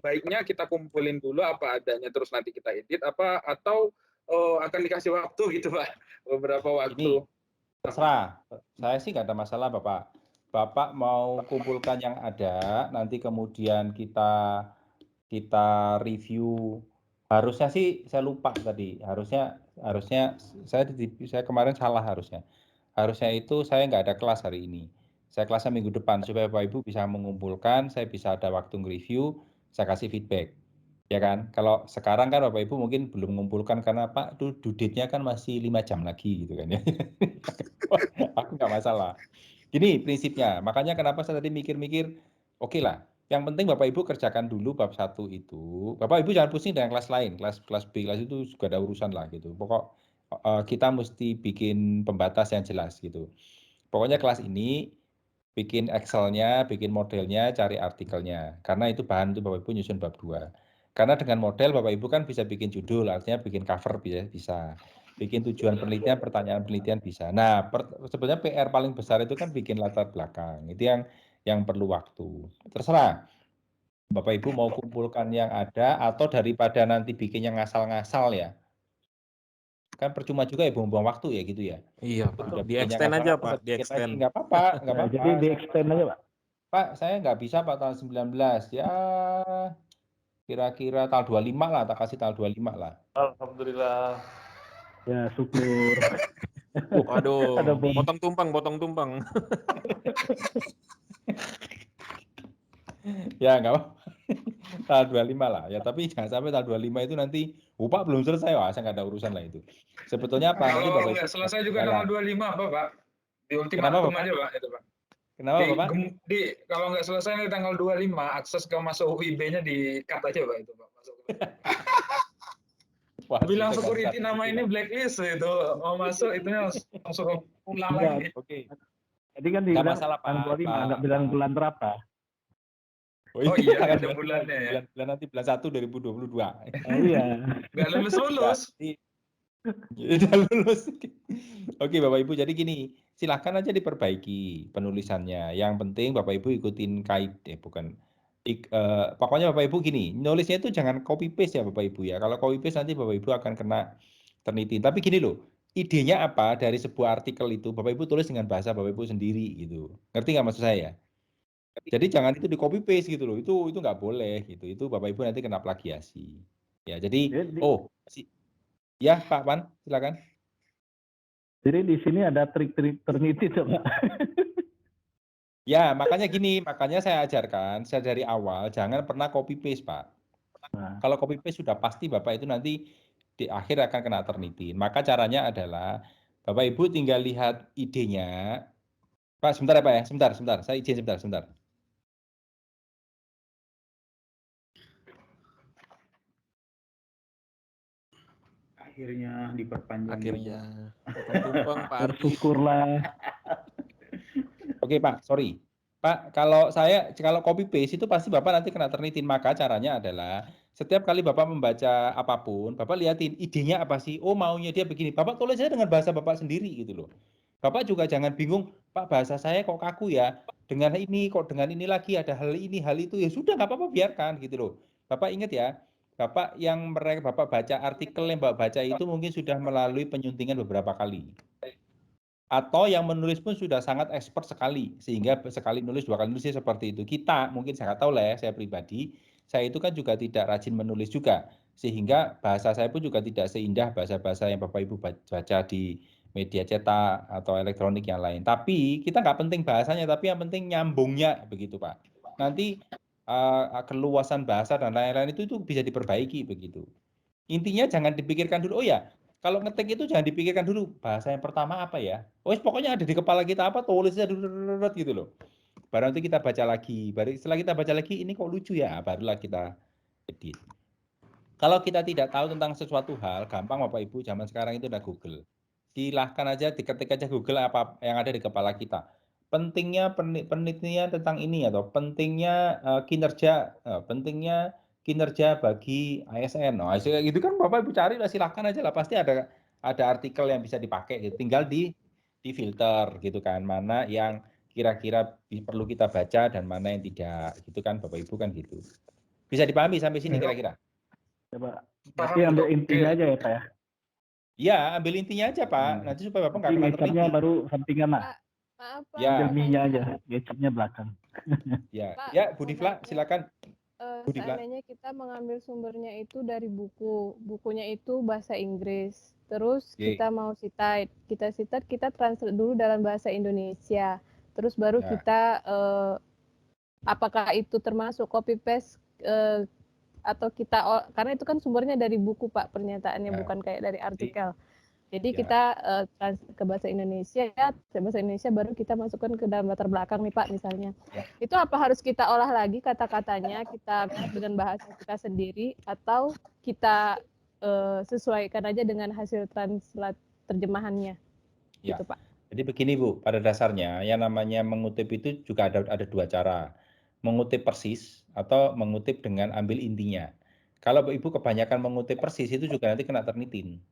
baiknya kita kumpulin dulu apa adanya terus nanti kita edit atau akan dikasih waktu gitu Pak, beberapa waktu. Terserah, saya sih nggak ada masalah Bapak. Bapak mau kumpulkan yang ada, nanti kemudian kita review. Harusnya sih saya lupa tadi. Harusnya saya kemarin salah harusnya. Harusnya itu saya nggak ada kelas hari ini. Saya kelasnya minggu depan supaya Bapak Ibu bisa mengumpulkan, saya bisa ada waktu nge-review, saya kasih feedback. Ya kan? Kalau sekarang kan Bapak Ibu mungkin belum mengumpulkan karena Pak due date-nya kan masih 5 jam lagi gitu kan ya. Aku nggak masalah. Gini prinsipnya, makanya kenapa saya tadi mikir-mikir, oke lah, yang penting Bapak Ibu kerjakan dulu bab 1 itu. Bapak Ibu jangan pusing dengan kelas lain, kelas B, kelas itu juga ada urusan lah gitu. Pokok kita mesti bikin pembatas yang jelas gitu. Pokoknya kelas ini bikin Excel-nya, bikin modelnya, cari artikelnya. Karena itu bahan untuk Bapak Ibu nyusun bab 2. Karena dengan model Bapak Ibu kan bisa bikin judul, artinya bikin cover bisa. Bikin tujuan penelitian, pertanyaan penelitian bisa. Nah, sebenarnya PR paling besar itu kan bikin latar belakang. Itu yang perlu waktu. Terserah. Bapak Ibu mau kumpulkan yang ada atau daripada nanti bikinnya ngasal-ngasal ya. Kan percuma juga ya buang-buang waktu ya gitu ya. Iya, Pak. Udah Di bikinnya extend aja, ngasal-ngasal, Pak. Di bikin lagi extend. nggak apa-apa. Jadi di extend aja, Pak. Pak, saya nggak bisa Pak tanggal 19. Ya kira-kira tanggal 25 lah, tak kasih tanggal 25 lah. Alhamdulillah. Ya, syukur. Waduh, Ada bom. potong tumpang. Ya nggak apa-apa. Tanggal 25 lah. Ya tapi jangan sampai tanggal 25 itu nanti, Pak belum selesai, wah saya nggak ada urusan lah itu. Sebetulnya apa? Nanti Kalau Bapak nggak Ibu selesai juga tanggal 25 apa Pak? Di ultimatum Bapak? aja Pak itu Pak. Kenapa Bapak? Kalau nggak selesai nih tanggal 25, akses ke masuk UIB-nya di-cut aja Pak itu Pak. Masuk. Wah, Bilang bisa security nggak nama bisa. ini blacklist itu mau masuk itunya langsung ulang lagi. Oke. Tadi kan Nggak dibilang masalah, tanggal Pak. 25, nggak bilang bulan berapa. Oh iya, tanggal ada 25, bulannya ya. Bulan nanti bulan 1 2022. Iya. Nggak lulus. Udah lulus. Oke Bapak Ibu, jadi gini, silahkan aja diperbaiki penulisannya. Yang penting Bapak Ibu ikutin pokoknya Bapak Ibu gini, nulisnya itu jangan copy paste ya Bapak Ibu ya. Kalau copy paste nanti Bapak Ibu akan kena Turnitin. Tapi gini loh, idenya apa dari sebuah artikel itu Bapak Ibu tulis dengan bahasa Bapak Ibu sendiri gitu. Ngerti nggak maksud saya? Jadi jangan itu di copy paste gitu loh. Itu nggak boleh gitu. Itu Bapak Ibu nanti kena plagiasi. Ya, jadi ya Pak Pan, silakan. Jadi di sini ada trik-trik Trinity coba. Ya, makanya gini, makanya saya ajarkan dari awal jangan pernah copy paste, Pak. Nah. Kalau copy paste sudah pasti Bapak itu nanti di akhir akan kena Turnitin. Maka caranya adalah Bapak Ibu tinggal lihat idenya. Pak, sebentar ya Pak ya, sebentar. Saya izin sebentar. Akhirnya diperpanjang. Akhirnya. Potong tumpang, Pak Ardi. Syukurlah. Oke Pak, sorry. Pak, kalau copy paste itu pasti Bapak nanti kena Turnitin. Maka caranya adalah setiap kali Bapak membaca apapun, Bapak lihatin idenya apa sih? Oh, maunya dia begini. Bapak tulis aja dengan bahasa Bapak sendiri gitu loh. Bapak juga jangan bingung, Pak bahasa saya kok kaku ya. Dengan ini lagi ada hal ini, hal itu. Ya sudah nggak apa-apa biarkan gitu loh. Bapak ingat ya, Bapak Bapak baca artikel yang Bapak baca itu mungkin sudah melalui penyuntingan beberapa kali. Atau yang menulis pun sudah sangat expert sekali, sehingga sekali nulis, dua kali nulis seperti itu. Kita, mungkin saya tahu lah ya, saya pribadi, saya itu kan juga tidak rajin menulis juga, sehingga bahasa saya pun juga tidak seindah bahasa-bahasa yang Bapak Ibu baca di media cetak atau elektronik yang lain. Tapi kita nggak penting bahasanya, tapi yang penting nyambungnya begitu Pak. Nanti keluasan bahasa dan lain-lain itu bisa diperbaiki begitu. Intinya jangan dipikirkan dulu, oh ya, kalau ngetik itu jangan dipikirkan dulu bahasa yang pertama apa ya. Pokoknya ada di kepala kita apa, tulisnya dulu gitu loh. Baru nanti kita baca lagi. Setelah kita baca lagi, ini kok lucu ya, barulah kita edit. Kalau kita tidak tahu tentang sesuatu hal, gampang Bapak Ibu, zaman sekarang itu ada Google. Silahkan aja diketik aja Google apa yang ada di kepala kita. Pentingnya penelitian tentang ini atau pentingnya kinerja bagi ASN. Nah, gitu kan Bapak Ibu cari lah, silahkan aja lah, pasti ada artikel yang bisa dipakai gitu. Tinggal di filter gitu kan, mana yang kira-kira perlu kita baca dan mana yang tidak gitu kan Bapak Ibu kan gitu. Bisa dipahami sampai sini kira-kira? Coba. Tapi ambil intinya aja ya Pak ya. Iya, ambil intinya aja Pak. Nanti supaya Bapak nggak kena ngecapnya baru sampingan lah. Maaf Pak. Ya. Ambil minyak aja, ngecapnya belakang. Ya, Pak, ya Bu Difla silakan. Seandainya kita mengambil sumbernya itu dari bukunya itu bahasa Inggris, terus kita mau citate, kita translate dulu dalam bahasa Indonesia, terus baru kita apakah itu termasuk copy paste atau kita, karena itu kan sumbernya dari buku Pak, pernyataannya bukan kayak dari artikel. Jadi kita ke bahasa Indonesia baru kita masukkan ke dalam latar belakang nih Pak misalnya. Itu apa harus kita olah lagi kata-katanya kita dengan bahasa kita sendiri atau kita sesuaikan aja dengan hasil translate terjemahannya? Ya. Gitu Pak. Jadi begini Bu, pada dasarnya yang namanya mengutip itu juga ada dua cara. Mengutip persis atau mengutip dengan ambil intinya. Kalau Ibu kebanyakan mengutip persis itu juga nanti kena Turnitin.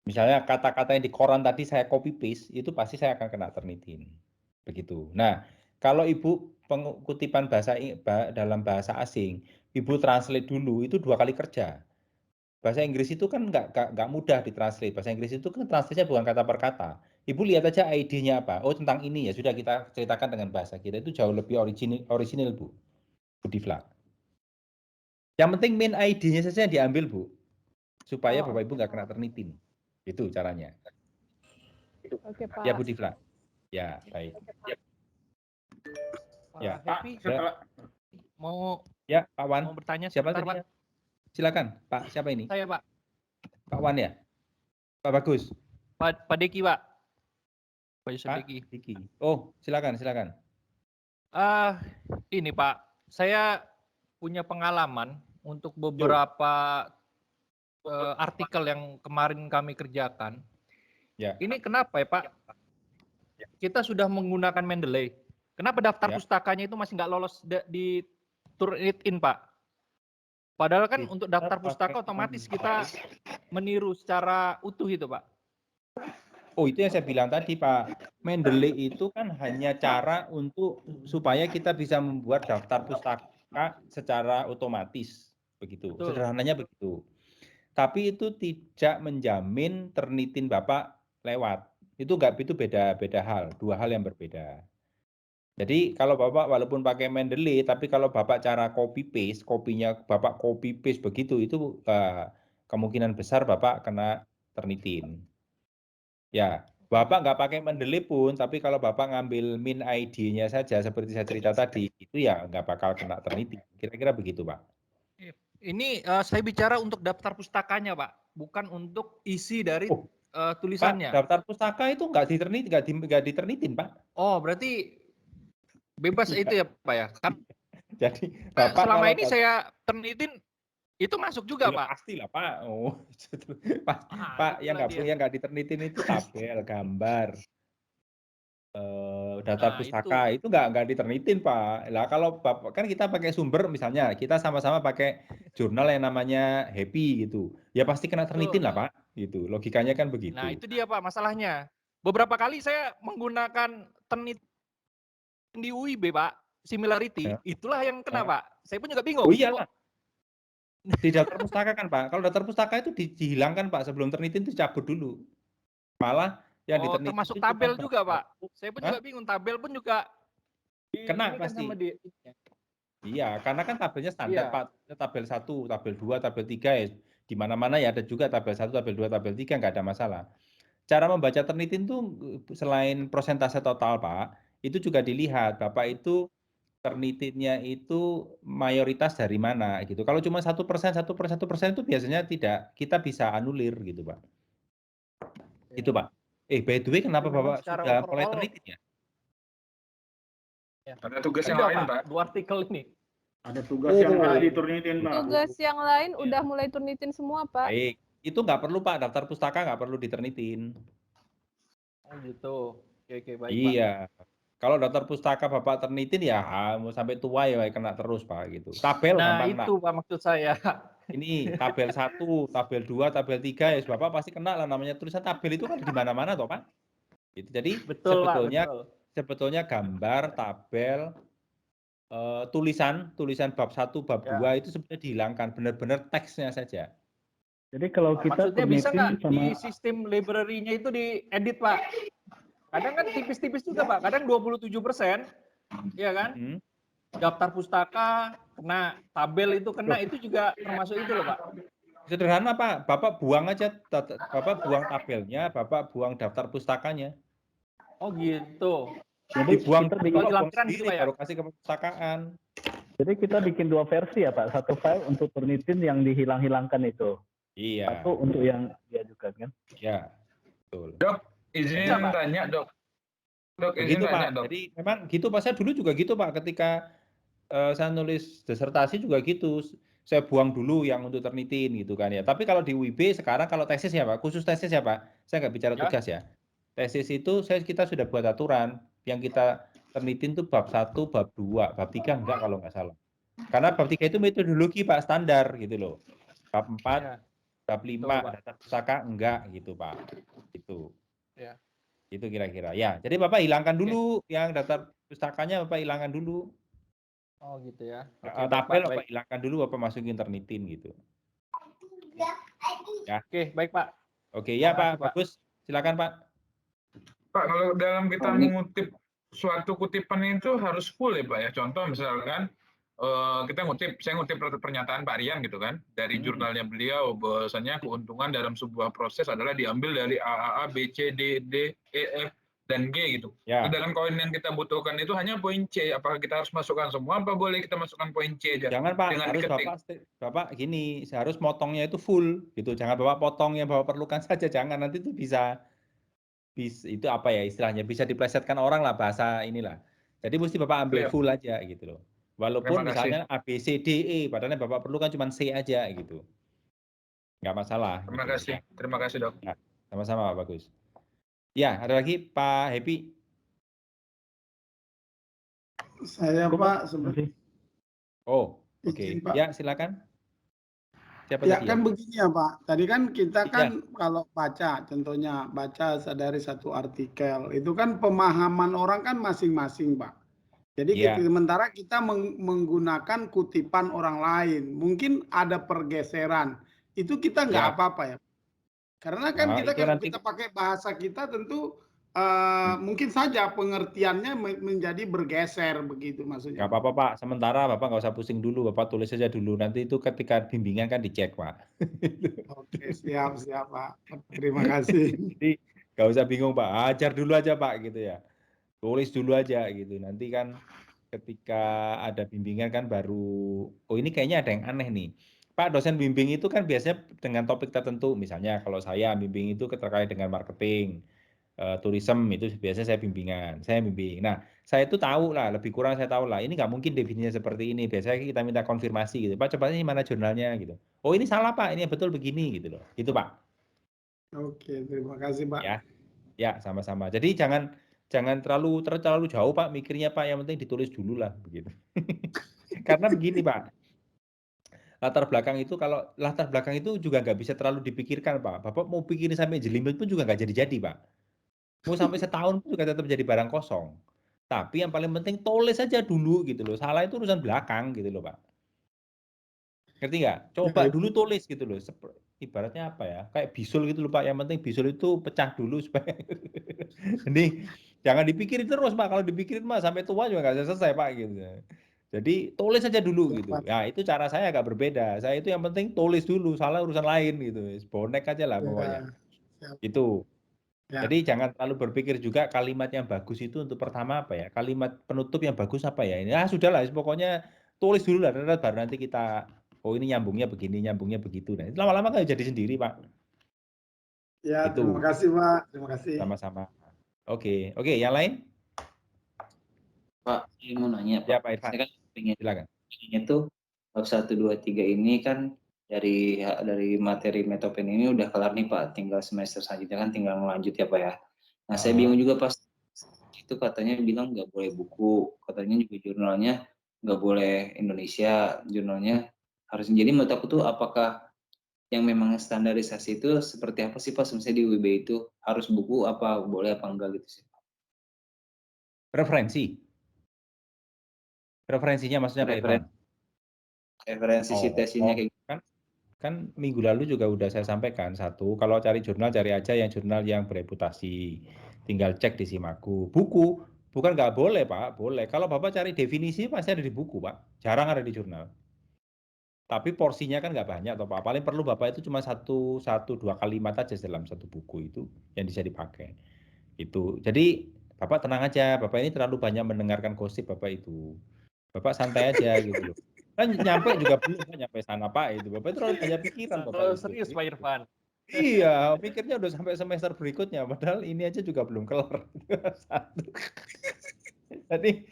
Misalnya kata-kata yang di koran tadi saya copy paste, itu pasti saya akan kena Turnitin. Begitu. Nah, kalau Ibu pengutipan dalam bahasa asing, Ibu translate dulu, itu 2 kali kerja. Bahasa Inggris itu kan nggak mudah ditranslate. Bahasa Inggris itu kan translate-nya bukan kata per kata. Ibu lihat aja ID-nya apa. Oh, tentang ini ya sudah kita ceritakan dengan bahasa kita. Itu jauh lebih original Bu. Bu Divla. Yang penting main ID-nya saja yang diambil Bu. Supaya Bapak Ibu nggak kena Turnitin. Itu caranya. Oke, Pak. Ya Bu Divla. Ya, baik. Ya, Happy, Setelah mau ya Pak Wan. mau bertanya Siapa sebentar, tadi? Pak? Silakan, Pak. Siapa ini? Saya, Pak. Pak Wan ya? Pak Bagus. Pak Deki, Pak. Pak Yusuf Pak Deki. Diki. Oh, silakan. Ini Pak, saya punya pengalaman untuk beberapa artikel yang kemarin kami kerjakan. Ya. Ini kenapa ya Pak? Kita sudah menggunakan Mendeley. Kenapa daftar pustakanya itu masih nggak lolos di Turnitin Pak? Padahal kan untuk daftar pustaka otomatis kita meniru secara utuh itu Pak. Oh, itu yang saya bilang tadi Pak. Mendeley itu kan hanya cara untuk supaya kita bisa membuat daftar pustaka secara otomatis. Begitu. Betul. Sederhananya begitu. Tapi itu tidak menjamin Turnitin Bapak lewat. Itu beda hal, 2 hal yang berbeda. Jadi kalau Bapak walaupun pakai Mendeley, tapi kalau Bapak cara copy paste, kopinya Bapak copy paste begitu, itu kemungkinan besar Bapak kena Turnitin. Ya, Bapak nggak pakai Mendeley pun, tapi kalau Bapak ngambil min ID-nya saja seperti saya cerita tadi, itu ya nggak bakal kena Turnitin. Kira-kira begitu Pak. Ini saya bicara untuk daftar pustakanya Pak, bukan untuk isi dari tulisannya. Pak, daftar pustaka itu nggak diternitin Pak. Oh, berarti bebas itu ya Pak ya? Jadi Bapak selama ini saya ternitin itu masuk juga Pak. Pastilah Pak. Oh, Pak yang nggak diternitin itu tabel, gambar, daftar pustaka itu nggak diternitin Pak. Lah kalau Bapak kan kita pakai sumber misalnya kita sama-sama pakai jurnal yang namanya Happy gitu, ya pasti kena ternitin lah Pak. Gitu. Logikanya kan begitu. Nah itu dia Pak masalahnya. Beberapa kali saya menggunakan ternitin di UIB Pak, similarity, itulah yang kena Pak. Saya pun juga bingung. Oh iyalah. Di daftar pustaka kan Pak, kalau daftar pustaka itu dihilangkan Pak, sebelum ternitin itu dicabut dulu. Malah yang diternitin termasuk tabel juga Pak. Saya pun juga bingung, tabel pun juga kena pasti. Iya, karena kan tabelnya standar Pak, tabel 1, tabel 2, tabel 3 ya. Di mana-mana ya ada juga tabel 1, tabel 2, tabel 3 nggak ada masalah. Cara membaca Turnitin tuh selain persentase total Pak, itu juga dilihat Bapak itu Turnitinnya itu mayoritas dari mana gitu. Kalau cuma 1%, 1% itu biasanya tidak, kita bisa anulir gitu Pak. Itu Pak. By the way kenapa Bapak sudah mulai Turnitin ya? Ada tugas yang lain Pak. 2 artikel ini. Ada tugas yang harus diturnitin Pak. Tugas yang lain udah mulai turnitin semua Pak. Baik. Itu nggak perlu Pak, daftar pustaka nggak perlu diternitin. Oh gitu. Oke, baik iya. Pak. Kalau daftar pustaka Bapak ternitin ya mau sampai tua ya kena terus Pak gitu. Tabel nah gampang itu Pak maksud saya. Ini tabel 1, tabel 2, tabel 3 ya Bapak pasti kena lah, namanya tulisan tabel itu kan di mana-mana toh Pak. Gitu. Jadi betul, sebetulnya Pak, betul. Sebetulnya gambar, tabel, tulisan bab 1, bab 2 itu sebenarnya dihilangkan, benar-benar teksnya saja. Jadi kalau kita maksudnya bisa nggak sama... di sistem library-nya itu diedit Pak? Kadang kan tipis-tipis juga Pak, kadang 27%, ya kan? Daftar pustaka kena, tabel itu kena, itu juga termasuk itu loh Pak. Sederhana Pak, Bapak buang aja, Bapak buang tabelnya, Bapak buang daftar pustakanya. Oh gitu. Jadi dibuang kita bikin sendiri gitu, baru kasih ke perpustakaan. Jadi kita bikin 2 versi ya Pak, 1 file untuk Turnitin yang dihilang-hilangkan itu. Iya. 1 untuk yang diajukan kan? Ya, betul. Dok, izin tanya Dok. Dok, izin tanya Dok. Jadi memang gitu Pak, saya dulu juga gitu Pak, ketika saya nulis disertasi juga gitu. Saya buang dulu yang untuk Turnitin gitu kan ya. Tapi kalau di UIB sekarang kalau tesis ya Pak, khusus tesis ya Pak, saya nggak bicara tugas ya. Tesis itu kita sudah buat aturan yang kita tenitin tuh bab 1, bab 2, bab 3 enggak kalau nggak salah. Karena bab 3 itu metodologi Pak, standar gitu loh. Bab 4, Ya, bab 5 daftar pustaka enggak gitu Pak. Itu. Ya. Itu kira-kira. Ya, jadi Bapak hilangkan dulu yang daftar pustakanya, Bapak hilangkan dulu. Oh gitu ya. Tabel Bapak hilangkan dulu, Bapak masukin Turnitin gitu. Ya. Oke, baik Pak. Oke, ya Pak, bagus. Silakan Pak. Pak, kalau dalam kita mengutip suatu kutipan itu harus full ya Pak ya. Contoh misalkan saya ngutip pernyataan Pak Rian gitu kan, dari jurnalnya beliau bahwasanya keuntungan dalam sebuah proses adalah diambil dari A, B, C, D, E, F, dan G gitu. Ya. Dalam koin yang kita butuhkan itu hanya poin C. Apakah kita harus masukkan semua? Apa boleh kita masukkan poin C aja? Jangan Pak, dengan harus Bapak gini, harus motongnya itu full gitu. Jangan Bapak potong yang Bapak perlukan saja, jangan, nanti itu bisa itu apa ya istilahnya, bisa diplesetkan orang lah bahasa inilah. Jadi mesti Bapak ambil full aja gitu loh. Walaupun misalnya A, B, C, D, E, padahal yang Bapak perlukan cuma C aja gitu. Nggak masalah. Terima kasih Dok. Ya, sama-sama Pak Bagus. Ya, ada lagi Pak Happy. Saya Pak sebenarnya. Oh, oke. Ya, silakan. Siapa ya tadi kan begini ya Pak. Tadi kan kita kan ya. kalau baca, contohnya baca dari satu artikel, itu kan pemahaman orang kan masing-masing Pak. Jadi sementara kita menggunakan kutipan orang lain, mungkin ada pergeseran. Itu kita nggak apa-apa ya. Karena kan kita pakai bahasa kita tentu mungkin saja pengertiannya menjadi bergeser begitu maksudnya. Nggak apa-apa Pak, sementara Bapak nggak usah pusing dulu, Bapak tulis saja dulu. Nanti itu ketika bimbingan kan dicek Pak. Oke, siap Pak. Terima kasih. Jadi nggak usah bingung Pak, ajar dulu aja Pak gitu ya. Tulis dulu aja gitu. Nanti kan ketika ada bimbingan kan baru, oh ini kayaknya ada yang aneh nih. Pak, dosen bimbing itu kan biasanya dengan topik tertentu. Misalnya kalau saya bimbing itu terkait dengan marketing, tourism itu biasanya saya bimbing. Nah, saya itu tahu lah, lebih kurang saya tahu lah. Ini nggak mungkin definisinya seperti ini. Biasanya kita minta konfirmasi gitu. Pak, coba ini mana jurnalnya gitu. Oh ini salah Pak, ini betul begini gitu loh. Itu Pak. Oke, terima kasih Pak. Ya, sama-sama. Jadi jangan terlalu jauh Pak mikirnya Pak, yang penting ditulis dulu lah begitu. Karena begini Pak, latar belakang itu juga nggak bisa terlalu dipikirkan Pak. Bapak mau pikirin sampai jelimet pun juga nggak jadi Pak. Mau sampai setahun pun juga tetap jadi barang kosong. Tapi yang paling penting tulis saja dulu gitu loh. Salah itu urusan belakang gitu loh Pak. Ngerti nggak? Coba dulu tulis gitu loh. Ibaratnya apa ya? Kayak bisul gitu loh Pak. Yang penting bisul itu pecah dulu supaya. Jadi jangan dipikirin terus Pak. Kalau dipikirin Pak sampai tua juga nggak selesai Pak gitu. Jadi tulis saja dulu gitu. Nah itu cara saya agak berbeda. Saya itu yang penting tulis dulu. Salah urusan lain gitu. Bonek aja lah pokoknya. Itu. Jadi jangan terlalu berpikir juga kalimat yang bagus itu untuk pertama apa ya? Kalimat penutup yang bagus apa ya? Ini sudahlah. Pokoknya tulis dulu lah. Baru nanti kita ini nyambungnya begini, nyambungnya begitu. Nah, itu lama-lama kan jadi sendiri, Pak. Ya, itu. Terima kasih, Pak. Terima kasih. Sama-sama. Oke, yang lain? Pak, saya mau nanya, Pak. Ya, Pak Irfan. Saya kan pengen silakan. Itu bab 1, 2, 3 ini kan dari materi Metopen ini udah kelar nih, Pak. Tinggal semester selanjutnya kan tinggal melanjut ya, Pak ya. Nah, saya bingung juga pas itu katanya bilang nggak boleh buku, katanya juga jurnalnya nggak boleh Indonesia, jurnalnya harus. Jadi menurut aku tuh apakah yang memang standarisasi itu seperti apa sih Pak? Misalnya di UIB itu harus buku apa boleh apa enggak gitu sih? Referensinya maksudnya Pak Irfan? Referensi citasinya kayak gitu. Kan minggu lalu juga udah saya sampaikan. Satu, kalau cari jurnal cari aja yang jurnal yang bereputasi. Tinggal cek di Simaku. Buku bukan nggak boleh Pak, boleh. Kalau Bapak cari definisi pasti ada di buku Pak. Jarang ada di jurnal. Tapi porsinya kan nggak banyak toh Pak. Paling perlu Bapak itu cuma satu dua kalimat aja dalam satu buku itu yang bisa dipakai. Itu. Jadi Bapak tenang aja. Bapak ini terlalu banyak mendengarkan gosip Bapak itu. Bapak santai aja gitu loh. Kan nyampe juga belum nyampe sana Pak itu. Bapak itu terlalu banyak pikiran Bapak. Terlalu serius Pak Irfan. Iya, mikirnya udah sampai semester berikutnya. Padahal ini aja juga belum kelar. Jadi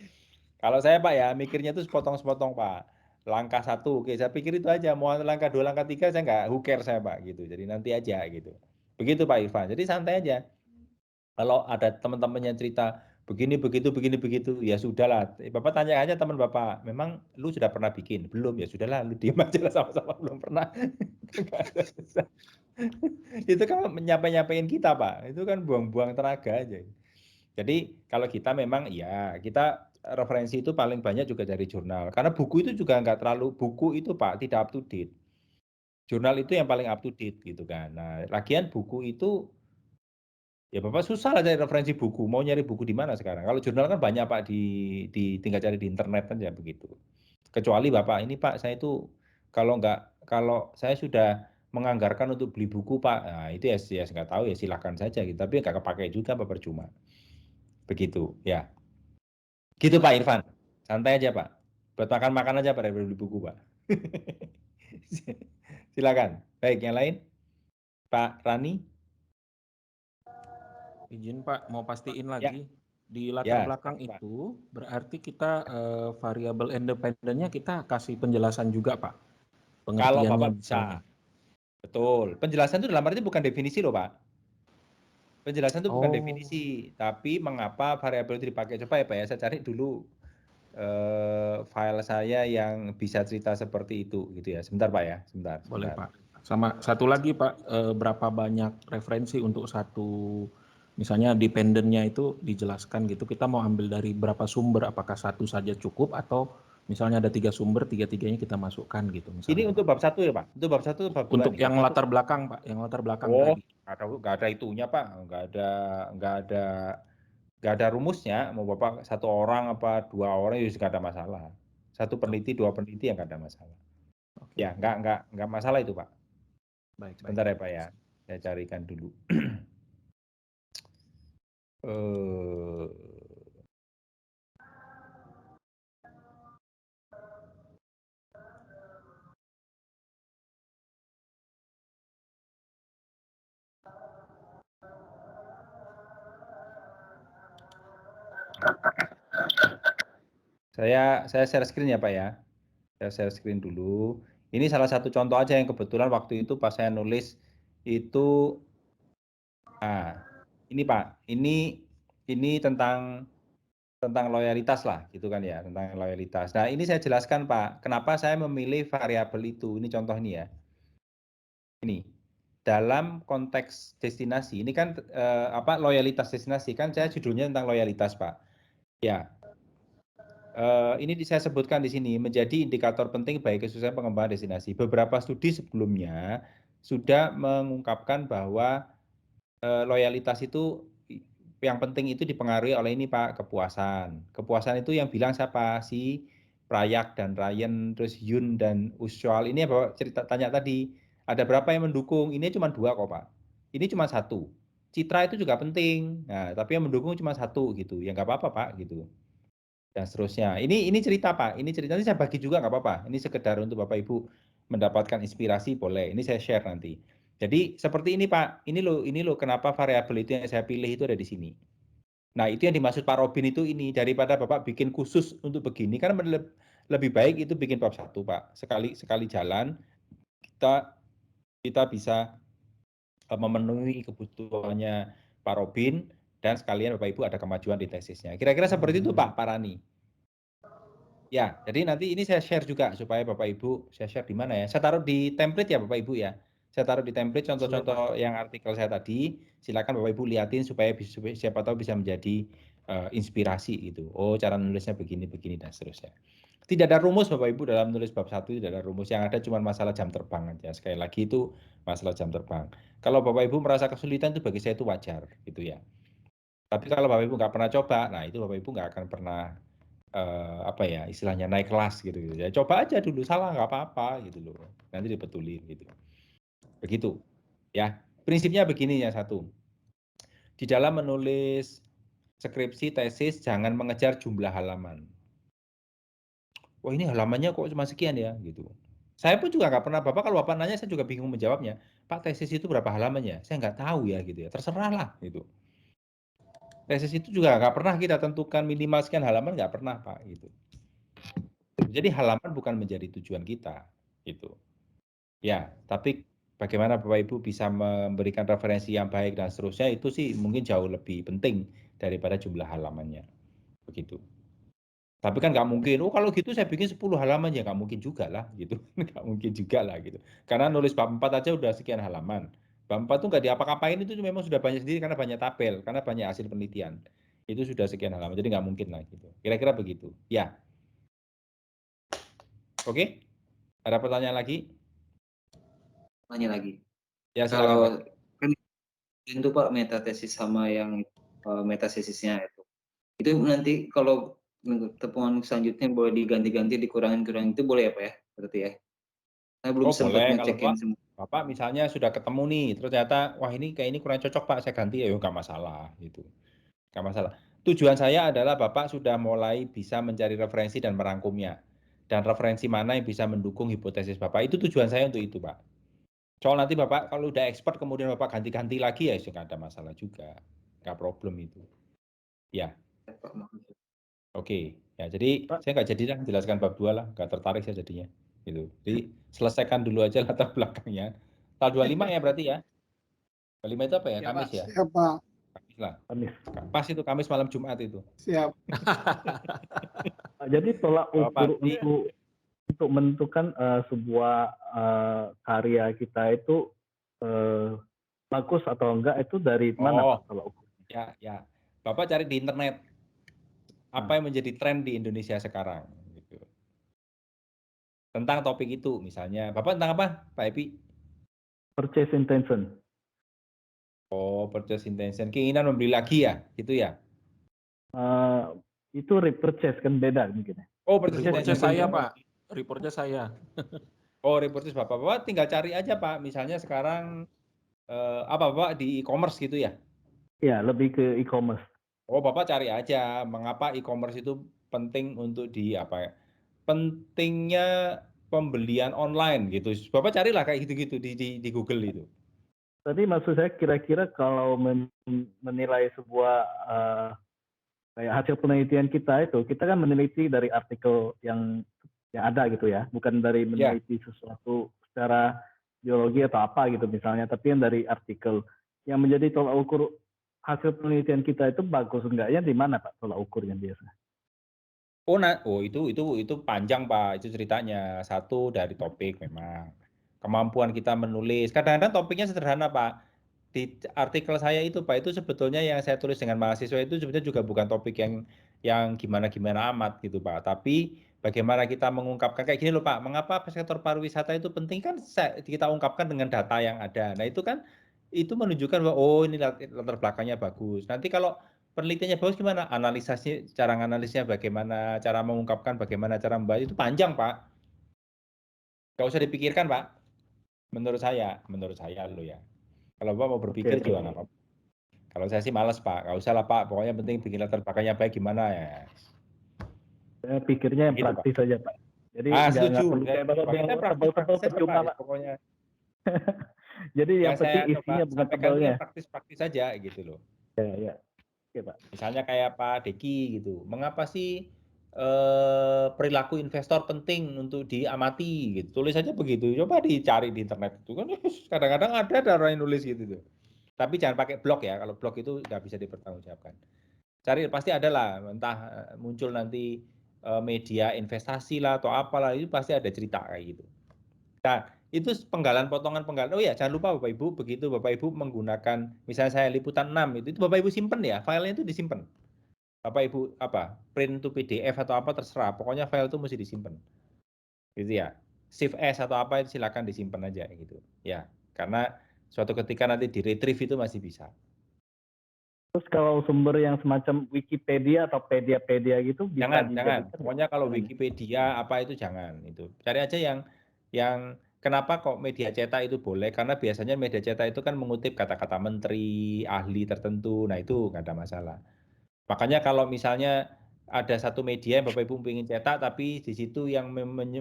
kalau saya Pak ya mikirnya itu sepotong-sepotong Pak. Langkah 1, oke saya pikir itu aja. Mau langkah 2, langkah 3 saya nggak who care saya Pak gitu. Jadi nanti aja gitu. Begitu Pak Irfan. Jadi santai aja. Kalau ada teman-teman yang cerita begini begitu, ya sudahlah. Bapak tanya aja teman Bapak, memang lu sudah pernah bikin? Belum, ya sudahlah, lu diam aja lah, sama-sama belum pernah. Itu kan nyampe-nyampein kita, Pak. Itu kan buang-buang tenaga aja. Jadi kalau kita memang ya kita referensi itu paling banyak juga dari jurnal. Karena buku itu juga nggak terlalu, buku itu Pak tidak up to date. Jurnal itu yang paling up to date gitu kan. Nah, lagian buku itu ya Bapak susah lah cari referensi buku. Mau nyari buku di mana sekarang? Kalau jurnal kan banyak Pak, tinggal cari di internet aja begitu. Kecuali Bapak ini Pak, saya itu kalau saya sudah menganggarkan untuk beli buku Pak, nah itu ya nggak tahu ya silakan saja gitu. Tapi nggak kepakai juga Pak, percuma. Begitu ya. Gitu Pak Irfan. Santai aja Pak. Buat makan-makan aja Pak daripada beli buku Pak. Silakan. Baik, yang lain? Pak Rani? Izin Pak, mau pastiin Ya. lagi. Di latar belakang Pak. itu berarti kita variabel independennya kita kasih penjelasan juga Pak. Kalau Bapak bisa. Misalnya. Betul. Penjelasan itu dalam arti bukan definisi loh Pak. Penjelasan itu bukan definisi, tapi mengapa variabel itu dipakai. Coba ya Pak ya, saya cari dulu file saya yang bisa cerita seperti itu gitu ya. Sebentar Pak ya, sebentar. Boleh Pak. Sama satu lagi Pak, berapa banyak referensi untuk satu, misalnya dependennya itu dijelaskan gitu. Kita mau ambil dari berapa sumber, apakah satu saja cukup atau misalnya ada 3 sumber, 3-3-nya kita masukkan gitu. Misalnya, ini untuk bab 1 ya Pak? Untuk bab 1 bab 2 untuk nih? Yang latar belakang Pak, yang latar belakang tadi. Nggak ada itunya Pak, nggak ada rumusnya. Mau Bapak 1 orang apa 2 orang ya nggak ada masalah. 1 peneliti, 2 peneliti yang nggak ada masalah. Oke. Ya nggak masalah itu Pak. Baik. Sebentar ya Pak ya, saya carikan dulu. Saya share screen ya Pak ya. Saya share screen dulu. Ini salah satu contoh aja yang kebetulan waktu itu pas saya nulis itu. Nah, ini Pak, ini tentang loyalitas lah, gitu kan ya, tentang loyalitas. Nah, ini saya jelaskan Pak, kenapa saya memilih variabel itu. Ini contoh nih ya. Ini dalam konteks destinasi, ini kan loyalitas destinasi kan saya judulnya tentang loyalitas Pak. Ya. Ini saya sebutkan di sini menjadi indikator penting bagi kesuksesan pengembangan destinasi. Beberapa studi sebelumnya sudah mengungkapkan bahwa loyalitas itu yang penting itu dipengaruhi oleh ini Pak, kepuasan. Kepuasan itu yang bilang siapa? Si Prayak dan Ryan, terus Yun dan Usual. Ini Bapak cerita tanya tadi, ada berapa yang mendukung? Ini cuma 2 kok Pak. Ini cuma 1. Citra itu juga penting. Nah, tapi yang mendukung cuma 1 gitu. Ya nggak apa-apa Pak gitu. Dan seterusnya. Ini cerita Pak, ini cerita saya bagi juga nggak apa-apa. Ini sekedar untuk Bapak Ibu mendapatkan inspirasi boleh. Ini saya share nanti. Jadi seperti ini Pak, ini loh kenapa variabel itu yang saya pilih itu ada di sini. Nah itu yang dimaksud Pak Robin itu ini, daripada Bapak bikin khusus untuk begini, kan lebih baik itu bikin bab 1 Pak. Sekali jalan kita bisa memenuhi kebutuhannya Pak Robin, dan sekalian Bapak Ibu ada kemajuan di tesisnya. Kira-kira seperti itu Pak Rani. Ya, jadi nanti ini saya share juga supaya Bapak Ibu, saya share di mana ya? Saya taruh di template ya Bapak Ibu ya. Saya taruh di template contoh-contoh yang artikel saya tadi. Silakan Bapak Ibu liatin supaya siapa tahu bisa menjadi inspirasi gitu. Oh, cara nulisnya begini dan seterusnya. Tidak ada rumus Bapak Ibu dalam nulis bab 1, tidak ada rumus. Yang ada cuma masalah jam terbang aja. Sekali lagi itu masalah jam terbang. Kalau Bapak Ibu merasa kesulitan itu bagi saya itu wajar gitu ya. Tapi kalau Bapak Ibu nggak pernah coba, nah itu Bapak Ibu nggak akan pernah istilahnya naik kelas gitu ya. Coba aja dulu, salah nggak apa-apa gitu loh. Nanti dibetulin gitu. Begitu. Ya, prinsipnya begini ya 1. Di dalam menulis skripsi, tesis jangan mengejar jumlah halaman. Wah, ini halamannya kok cuma sekian ya gitu. Saya pun juga nggak pernah, Bapak kalau Bapak nanya saya juga bingung menjawabnya. Pak, tesis itu berapa halamannya? Saya nggak tahu ya gitu ya. Terserah lah gitu. Tesis itu juga nggak pernah kita tentukan minimal sekian halaman, nggak pernah Pak gitu. Jadi halaman bukan menjadi tujuan kita gitu. Ya, tapi bagaimana Bapak Ibu bisa memberikan referensi yang baik dan seterusnya, itu sih mungkin jauh lebih penting daripada jumlah halamannya. Begitu. Tapi kan nggak mungkin, oh kalau gitu saya bikin 10 halaman, ya nggak mungkin juga lah gitu. Nggak mungkin juga lah gitu. Karena nulis bab 4 aja udah sekian halaman. Bab 4 tuh nggak diapa-apain, itu memang sudah banyak sendiri karena banyak tabel, karena banyak hasil penelitian. Itu sudah sekian halaman, jadi nggak mungkin lah gitu. Kira-kira begitu. Ya. Oke? Ada pertanyaan lagi? Tanya lagi. Ya, silakan Kalau Pak. kan itu Pak metatesis sama yang metasesisnya itu nanti kalau temuan selanjutnya boleh diganti-ganti, dikurangin itu boleh ya Pak ya? Berarti ya? Saya belum sempat Boleh, kalau ngecekin semua. Bapak misalnya sudah ketemu nih, terus ternyata, wah ini kayak ini kurang cocok Pak, saya ganti, ya nggak masalah gitu. Nggak masalah. Tujuan saya adalah Bapak sudah mulai bisa mencari referensi dan merangkumnya. Dan referensi mana yang bisa mendukung hipotesis Bapak, itu tujuan saya untuk itu Pak. Soal nanti Bapak kalau udah expert kemudian Bapak ganti-ganti lagi, ya nggak ada masalah juga. Nggak problem itu. Ya. Oke. Ya, jadi saya nggak jadi jelaskan bab 2 lah, nggak tertarik saya jadinya. Gitu. Jadi selesaikan dulu aja latar belakangnya. Tanggal 25 ya berarti ya. 25 itu apa ya? Ya, Kamis Pak. ya? Siapa? Kamis lah. Kamis. Pas itu Kamis malam Jumat itu. Siap. Jadi tolak ukur Pak, untuk menentukan sebuah karya kita itu bagus atau enggak itu dari mana Pak tolak ukur? Ya. Bapak cari di internet. Apa yang menjadi tren di Indonesia sekarang? Gitu. Tentang topik itu, misalnya. Bapak tentang apa, Pak Epi? Purchase intention. Oh, purchase intention. Keinginan membeli lagi ya? Gitu ya? Itu repurchase kan beda mungkin ya. Oh, purchase Reportnya intention. saya Pak. Reportnya saya. Oh, repurchase Bapak. Bapak tinggal cari aja Pak. Misalnya sekarang, apa Bapak di e-commerce gitu ya? Ya, lebih ke e-commerce. Oh, Bapak cari aja mengapa e-commerce itu penting untuk apa ya? Pentingnya pembelian online gitu. Bapak carilah kayak gitu-gitu di Google itu. Tadi maksud saya kira-kira kalau menilai sebuah kayak hasil penelitian kita itu, kita kan meneliti dari artikel yang ada gitu ya, bukan dari meneliti sesuatu secara biologi atau apa gitu misalnya, tapi yang dari artikel. Yang menjadi tolak ukur hasil penelitian kita itu bagus enggaknya di mana Pak tolak ukurnya biasa? Oh, itu panjang Pak, itu ceritanya. Satu dari topik memang. Kemampuan kita menulis. Kadang-kadang topiknya sederhana Pak. Di artikel saya itu Pak, itu sebetulnya yang saya tulis dengan mahasiswa itu sebetulnya juga bukan topik yang gimana-gimana amat gitu Pak. Tapi bagaimana kita mengungkapkan kayak gini loh Pak, mengapa sektor pariwisata itu penting, kan kita ungkapkan dengan data yang ada. Nah, itu kan itu menunjukkan bahwa oh ini latar belakangnya bagus. Nanti kalau penelitiannya bagus gimana? Analisanya, cara analisnya bagaimana, cara mengungkapkan bagaimana, cara membahas itu panjang Pak. Nggak usah dipikirkan Pak. Menurut saya lo ya. Kalau Bapak mau berpikir juga nggak apa-apa. Kalau saya sih malas Pak, nggak usah lah Pak. Pokoknya penting bikin latar belakangnya baik gimana ya. Saya pikirnya yang Gitu, praktis Pak. saja Pak. Jadi Setuju. nggak perlu kayak Bapak bilang tebal-tebal percuma Pak. Pokoknya. Jadi yang penting saya isinya coba bukan sampaikan tebalnya. Praktis-praktis saja gitu loh. Ya. Oke Pak. Misalnya kayak Pak Deki gitu. Mengapa sih perilaku investor penting untuk diamati gitu. Tulis aja begitu. Coba dicari di internet itu kan kadang-kadang ada orang yang nulis gitu tuh. Tapi jangan pakai blog ya. Kalau blog itu nggak bisa dipertanggungjawabkan. Cari pasti ada lah, entah muncul nanti media investasi lah atau apalah, itu pasti ada cerita kayak gitu. Nah, itu potongan penggalan. Oh ya, jangan lupa Bapak Ibu, begitu Bapak Ibu menggunakan, misalnya saya liputan 6 itu Bapak Ibu simpen ya, filenya itu disimpan. Bapak Ibu print to PDF atau apa terserah, pokoknya file itu mesti disimpan. Gitu ya. Shift S atau apa itu silakan disimpan aja gitu. Ya, karena suatu ketika nanti di retrieve itu masih bisa. Terus kalau sumber yang semacam Wikipedia atau Pedia gitu bisa jangan. Pokoknya kalau Wikipedia apa itu jangan itu. Cari aja yang kenapa kok media cetak itu boleh? Karena biasanya media cetak itu kan mengutip kata-kata menteri, ahli tertentu. Nah, itu nggak ada masalah. Makanya kalau misalnya ada satu media yang Bapak Ibu ingin cetak tapi di situ yang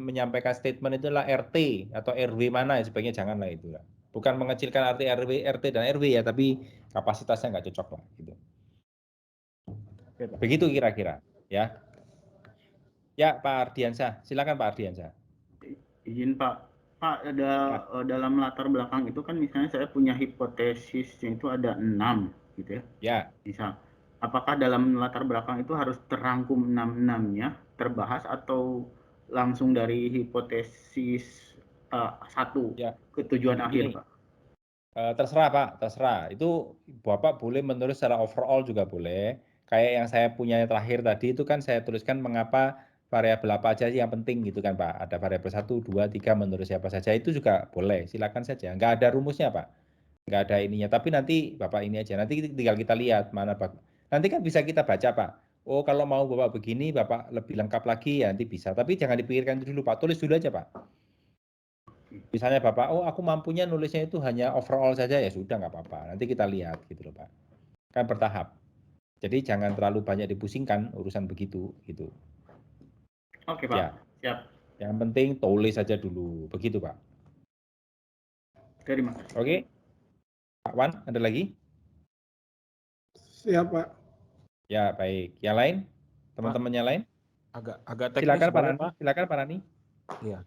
menyampaikan statement itulah RT atau RW mana, sebaiknya janganlah itu lah. Bukan mengecilkan arti RT dan RW ya, tapi kapasitasnya nggak cocok lah gitu. Begitu kira-kira ya. Ya Pak Ardiansyah, silakan Pak Ardiansyah. Izin Pak Pak, ada dalam latar belakang itu kan misalnya saya punya hipotesisnya itu ada 6 gitu ya. Ya. Misal, apakah dalam latar belakang itu harus terangkum 6-6-nya terbahas atau langsung dari hipotesis satu ke tujuan akhir, Pak? Terserah Pak, terserah. Itu Bapak boleh menulis secara overall juga boleh. Kayak yang saya punya terakhir tadi itu kan saya tuliskan mengapa variabel apa aja yang penting gitu kan Pak. Ada variabel 1, 2, 3 menurut siapa saja itu juga boleh. Silakan saja. Nggak ada rumusnya Pak. Nggak ada ininya. Tapi nanti Bapak ini aja. Nanti tinggal kita lihat mana Pak. Nanti kan bisa kita baca Pak. Oh kalau mau Bapak begini Bapak lebih lengkap lagi ya nanti bisa. Tapi jangan dipikirkan dulu Pak. Tulis dulu aja Pak. Misalnya Bapak, oh aku mampunya nulisnya itu hanya overall saja ya sudah nggak apa-apa. Nanti kita lihat gitu loh Pak. Kan bertahap. Jadi jangan terlalu banyak dipusingkan urusan begitu gitu. Oke Pak, Ya. siap. Yang penting tulis saja dulu, begitu Pak. Terima kasih. Oke. Pak Wan, ada lagi? Siap Pak. Ya baik. Yang lain? Teman-temannya lain? Agak teknis Silakan Pak boleh, Rani. Pak. Silakan Pak Rani. Iya.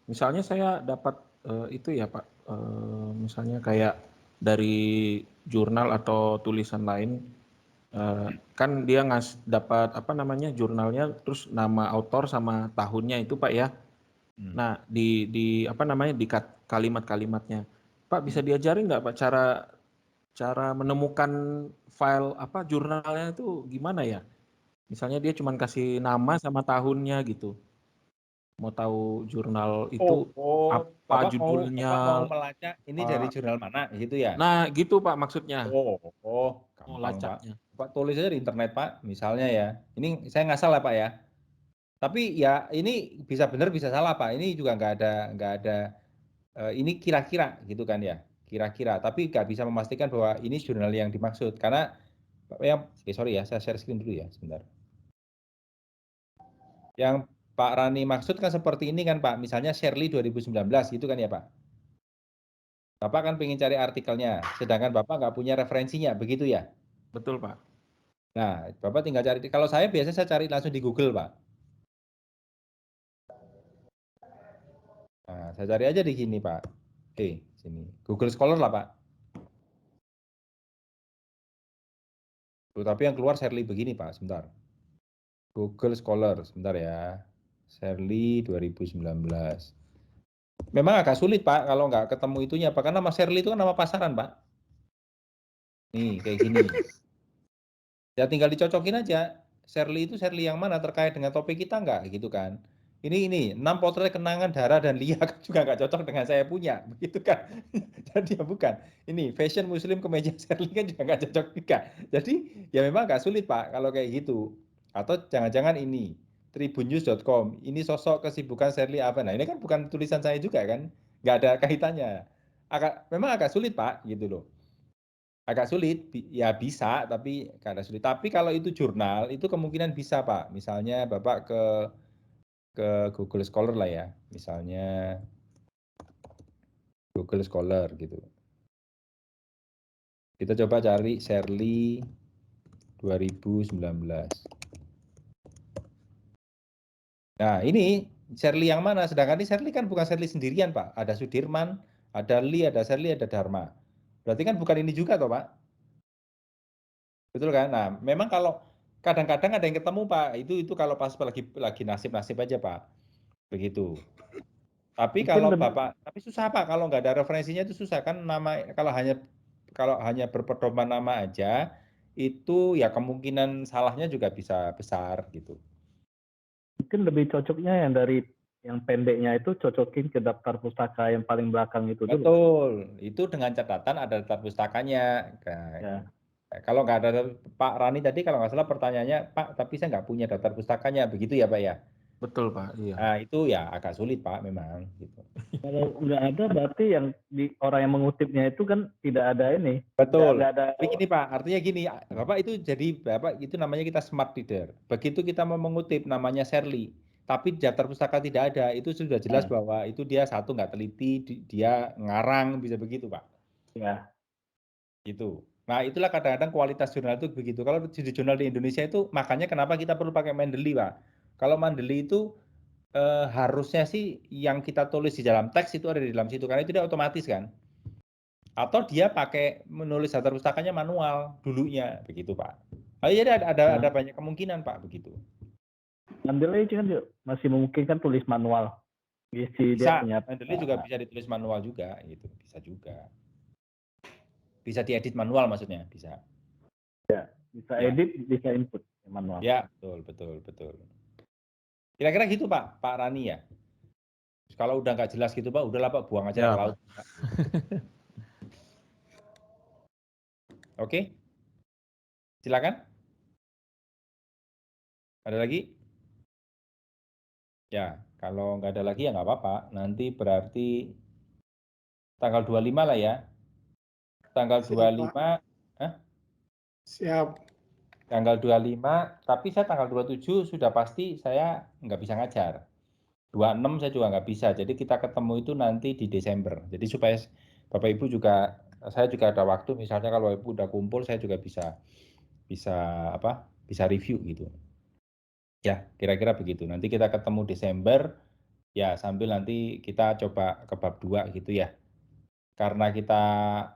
Misalnya saya dapat itu ya Pak, misalnya kayak dari jurnal atau tulisan lain, kan dia dapat apa namanya jurnalnya, terus nama autor sama tahunnya itu Pak ya. Nah di apa namanya di kalimat-kalimatnya, Pak bisa diajarin nggak Pak cara menemukan file apa jurnalnya itu gimana ya? Misalnya dia cuma kasih nama sama tahunnya gitu. Mau tahu jurnal itu apa Bapak judulnya. mau melacak ini dari jurnal mana gitu ya? Nah, gitu Pak maksudnya. Gampang Pak. Pak tulis aja di internet Pak, misalnya ya. Ini saya nggak salah Pak ya. Tapi ya ini bisa benar bisa salah Pak. Ini juga nggak ada ini kira-kira gitu kan ya. Kira-kira. Tapi nggak bisa memastikan bahwa ini jurnal yang dimaksud karena sorry ya, saya share screen dulu ya sebentar. Yang Pak Rani maksud kan seperti ini kan Pak, misalnya Shirley 2019 gitu kan ya Pak. Bapak kan pengen cari artikelnya, sedangkan Bapak nggak punya referensinya, begitu ya? Betul Pak. Nah, Bapak tinggal cari, kalau saya biasanya saya cari langsung di Google Pak. Nah, saya cari aja di sini Pak. Sini, Google Scholar lah Pak. Tapi yang keluar Shirley begini Pak, sebentar. Google Scholar, sebentar ya. Shirley 2019. Memang agak sulit Pak kalau nggak ketemu itunya Pak, karena nama Shirley itu kan nama pasaran Pak. Nih kayak gini. Ya tinggal dicocokin aja. Shirley itu Shirley yang mana terkait dengan topik kita nggak gitu kan. Ini 6 potret kenangan Dara dan Lia kan juga nggak cocok dengan saya punya, begitu kan. Jadi ya bukan. Ini fashion muslim kemeja Shirley kan juga nggak cocok juga. Jadi ya memang nggak sulit Pak kalau kayak gitu. Atau jangan-jangan ini tribunnews.com, ini sosok kesibukan Shirley apa. Nah ini kan bukan tulisan saya juga kan. Nggak ada kaitannya. Memang agak sulit Pak gitu loh. Agak sulit, ya bisa, tapi karena sulit. Tapi kalau itu jurnal, itu kemungkinan bisa, Pak. Misalnya Bapak ke Google Scholar lah ya, misalnya Google Scholar gitu. Kita coba cari Shirley 2019. Nah, ini Shirley yang mana? Sedangkan ini Shirley kan bukan Shirley sendirian, Pak. Ada Sudirman, ada Lee, ada Shirley, ada Dharma. Berarti kan bukan ini juga toh, Pak? Betul kan? Nah, memang kalau kadang-kadang ada yang ketemu Pak, itu kalau pas lagi nasib-nasib aja Pak, begitu. Tapi kalau Bapak, tapi susah Pak kalau nggak ada referensinya itu susah kan nama kalau hanya berpedoman nama aja itu ya kemungkinan salahnya juga bisa besar gitu. Mungkin lebih cocoknya yang pendeknya itu cocokin ke daftar pustaka yang paling belakang itu dulu. Betul, itu dengan catatan ada daftar pustakanya. Ya. Kalau nggak ada Pak Rani tadi kalau nggak salah pertanyaannya Pak, tapi saya nggak punya daftar pustakanya, begitu ya Pak ya? Betul Pak, iya. Nah itu ya agak sulit Pak memang. Gitu. Kalau nggak ada berarti yang orang yang mengutipnya itu kan tidak ada ini. Betul. Nggak ada. Tapi gini Pak, artinya gini, Bapak itu jadi Bapak itu namanya kita smart reader. Begitu kita mau mengutip namanya Shirley, tapi daftar pustaka tidak ada, itu sudah jelas bahwa itu dia satu nggak teliti, dia ngarang bisa begitu Pak. Ya. Gitu. Nah itulah kadang-kadang kualitas jurnal itu begitu. Kalau di jurnal di Indonesia itu makanya kenapa kita perlu pakai Mendeley Pak. Kalau Mendeley itu harusnya sih yang kita tulis di dalam teks itu ada di dalam situ, karena itu dia otomatis kan. Atau dia pakai menulis daftar pustakanya manual dulunya, begitu Pak. Jadi ada banyak kemungkinan Pak, begitu. Mendeley kan masih memungkinkan tulis manual. Bisa, Mendeley juga bisa ditulis manual juga, gitu. Bisa juga. Bisa diedit manual maksudnya, bisa. Ya, bisa edit, bisa input manual. Ya, betul. Kira-kira gitu Pak Rani ya. Kalau udah nggak jelas gitu Pak, udahlah Pak, buang aja ke laut. Oke, silakan. Ada lagi? Ya, kalau nggak ada lagi ya nggak apa-apa. Nanti berarti tanggal 25 lah ya. Tanggal 25. Siap. Tanggal 25, tapi saya tanggal 27 sudah pasti saya nggak bisa ngajar. 26 saya juga nggak bisa. Jadi kita ketemu itu nanti di Desember. Jadi supaya Bapak Ibu juga, saya juga ada waktu. Misalnya kalau Ibu udah kumpul, saya juga bisa review gitu. Ya, kira-kira begitu. Nanti kita ketemu Desember, ya sambil nanti kita coba ke bab 2 gitu ya. Karena kita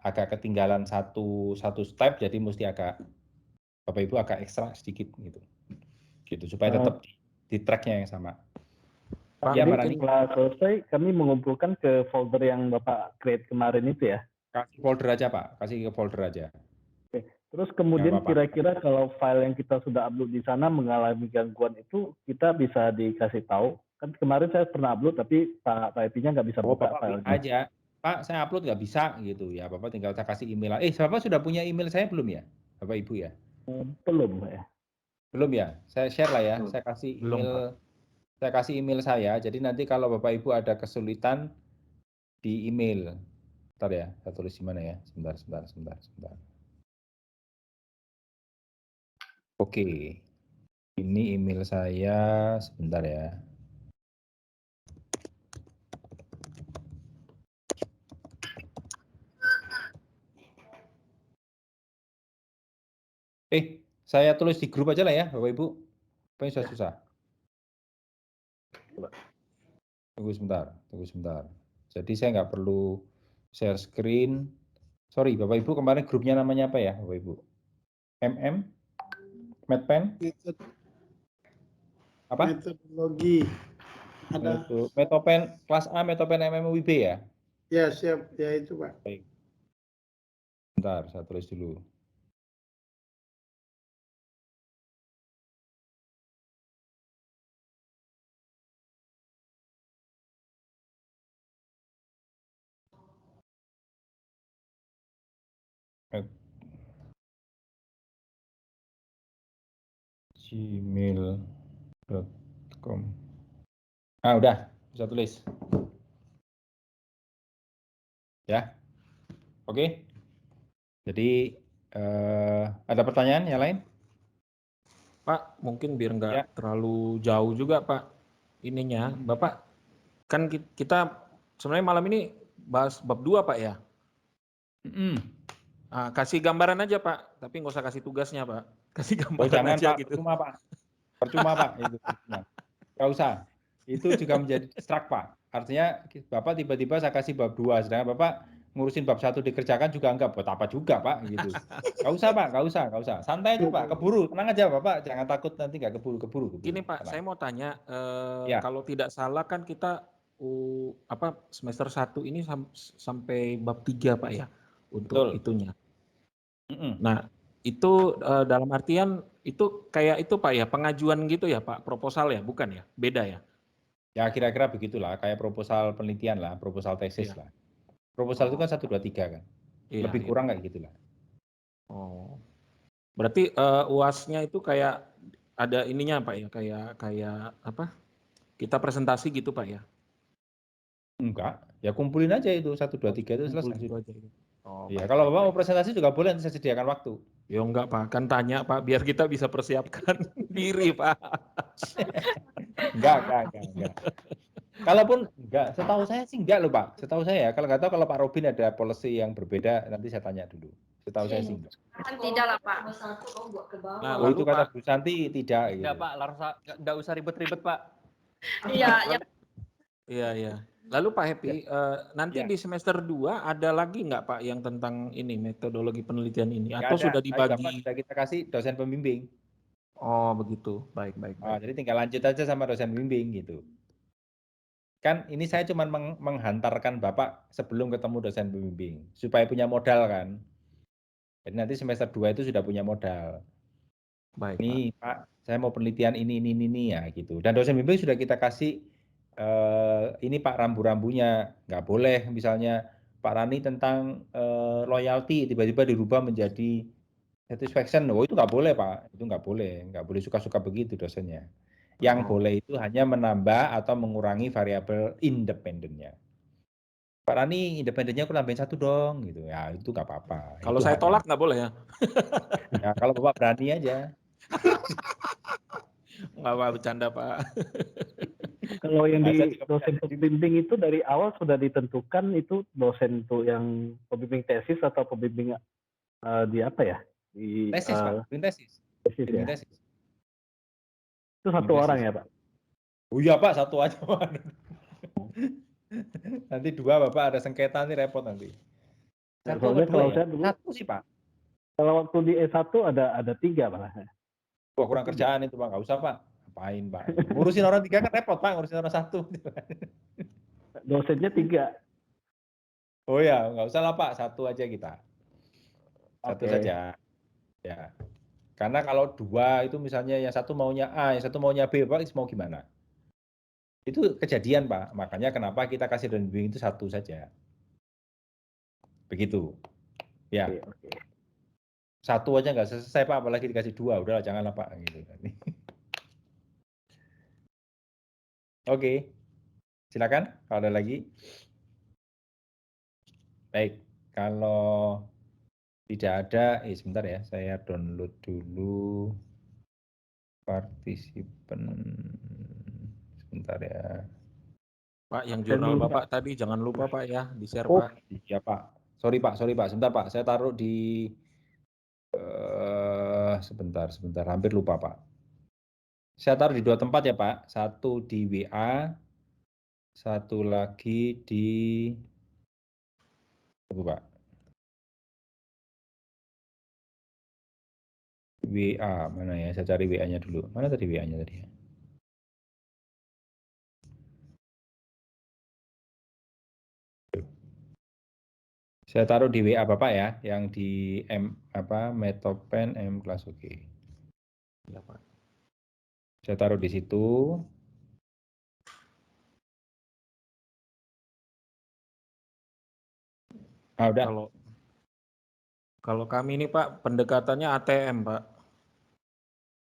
agak ketinggalan satu step, jadi mesti Bapak Ibu agak ekstra sedikit gitu. Gitu supaya tetap di tracknya yang sama. Pak, ya, setelah selesai kami mengumpulkan ke folder yang Bapak create kemarin itu ya. Kasih folder aja Pak, kasih ke folder aja. Oke. Terus kemudian kira-kira kalau file yang kita sudah upload di sana mengalami gangguan itu kita bisa dikasih tahu. Kan kemarin saya pernah upload tapi Pak IP-nya nggak bisa buka filenya. Aja. Pak, saya upload nggak bisa gitu ya. Bapak tinggal saya kasih email. Bapak sudah punya email saya belum ya? Bapak Ibu ya? Belum ya. Belum ya? Saya share lah ya. Saya kasih email. Saya kasih email saya. Jadi nanti kalau Bapak Ibu ada kesulitan di email. Bentar ya, saya tulis di mana ya? Sebentar. Oke. Ini email saya, sebentar ya. Saya tulis di grup aja lah ya, Bapak Ibu. Apa susah? Tunggu sebentar. Jadi saya nggak perlu share screen. Sorry, Bapak Ibu, kemarin grupnya namanya apa ya, Bapak Ibu? Medpen? Apa? Metodologi. Ada. Metopen kelas A, Metopen MMUIB ya? Ya, siap. Ya, itu Pak. Baik. Bentar, saya tulis dulu. gmail.com. Udah, bisa tulis. Ya. Oke. Jadi ada pertanyaan yang lain? Pak, mungkin biar nggak terlalu jauh juga Pak ininya. Bapak, kan kita sebenarnya malam ini bahas bab 2 Pak ya? Kasih gambaran aja Pak, tapi nggak usah kasih tugasnya Pak. Kasih gambaran aja Pak, gitu. Percuma Pak. Nggak usah. Itu juga menjadi distract Pak. Artinya Bapak tiba-tiba saya kasih bab 2, sedangkan Bapak ngurusin bab 1 dikerjakan juga enggak, buat apa juga Pak gitu. Nggak usah Pak, nggak usah. Santai aja Pak, keburu, tenang aja Bapak, jangan takut nanti nggak keburu. Gini Pak, saya mau tanya, kalau tidak salah kan kita semester 1 ini sampai bab 3 Pak ya untuk itunya. Nah, itu dalam artian itu kayak itu Pak ya, pengajuan gitu ya Pak, proposal ya, bukan ya? Beda ya? Ya kira-kira begitulah, kayak proposal penelitian lah, proposal tesis lah. Proposal itu kan 1, 2, 3 kan. Lebih kurang kayak gitulah. Oh. Berarti UAS-nya itu kayak ada ininya Pak ya, kayak apa? Kita presentasi gitu Pak ya? Enggak, ya kumpulin aja itu 1, 2, 3 itu selesai. Iya, kalau Bapak mau presentasi juga boleh, nanti saya sediakan waktu. Ya enggak Pak, kan tanya Pak, biar kita bisa persiapkan diri Pak. Enggak. Kalaupun enggak, setahu saya sih enggak loh Pak. Setahu saya, kalau nggak tahu kalau Pak Robin ada policy yang berbeda, nanti saya tanya dulu. Setahu saya sih enggak. Kan tidak lah Pak. Nah, itu kata Bu Santi tidak. Enggak Pak, enggak usah ribet-ribet Pak. Iya, Iya. Lalu Pak Happy, nanti di semester 2 ada lagi nggak Pak yang tentang ini metodologi penelitian ini? Nggak Atau ada. sudah Saya juga, Pak, dibagi? sudah kita kasih dosen pembimbing. Oh begitu, baik. Jadi tinggal lanjut aja sama dosen pembimbing gitu. Kan ini saya cuma menghantarkan Bapak sebelum ketemu dosen pembimbing supaya punya modal kan. Jadi nanti semester 2 itu sudah punya modal. Baik, Nih Pak, saya mau penelitian ini ya gitu. Dan dosen pembimbing sudah kita kasih ini Pak rambu-rambunya. Nggak boleh misalnya Pak Rani tentang loyalty tiba-tiba dirubah menjadi satisfaction. Oh itu nggak boleh Pak, itu nggak boleh suka-suka begitu dosennya. Yang boleh itu hanya menambah atau mengurangi variabel independennya. Pak Rani independennya aku nambahin 1 dong gitu. Ya itu nggak apa-apa. Kalau Itu saya haknya. tolak nggak boleh ya? Ya kalau Bapak berani aja. Nggak apa bercanda Pak. Kalau yang Nah, saya di juga dosen pembimbing itu dari awal sudah ditentukan itu dosen tuh yang pembimbing tesis atau pembimbing di apa ya? Di tesis Pak, bimbing tesis. tesis ya. Bimbing tesis. Itu satu Bimbing orang tesis. ya Pak? Oh iya Pak, 1 aja Pak. Nanti 2 Bapak ada sengketa nih repot nanti. Nah, 1 soalnya apa 2 kalau ya? saya dulu 1 sih Pak. kalau waktu di S1 ada 3 malah. Wah kurang kerjaan itu Pak, nggak usah Pak. Ngapain Pak? Ngurusin orang 3 kan repot Pak, ngurusin orang 1. Dosennya 3. Oh ya, nggak usah lah Pak, 1 aja kita. 1 Oke. saja. Ya. Karena kalau 2 itu misalnya yang 1 maunya A, yang 1 maunya B, Pak mau gimana? Itu kejadian Pak, makanya kenapa kita kasih dosen bimbing itu 1 saja. Begitu. Ya. Oke. 1 aja nggak selesai Pak, apalagi dikasih 2, udahlah janganlah Pak gitu. Oke. Silakan kalau ada lagi. Baik, kalau tidak ada, sebentar ya, saya download dulu partisipan. Sebentar ya. Pak, yang jurnal Bapak tadi jangan lupa Pak ya, di-share Oh, Pak. iya Pak. Sorry Pak. Sebentar Pak, saya taruh di sebentar, hampir lupa Pak. Saya taruh di 2 tempat ya Pak. 1 di WA, 1 lagi di tunggu Pak. WA mana ya? Saya cari WA-nya dulu. Mana tadi WA-nya tadi ya? Saya taruh di WA Bapak ya, yang di Metopen M kelas oke. Ya, Pak. Saya taruh di situ. Udah. Kalau kami ini Pak, pendekatannya ATM Pak.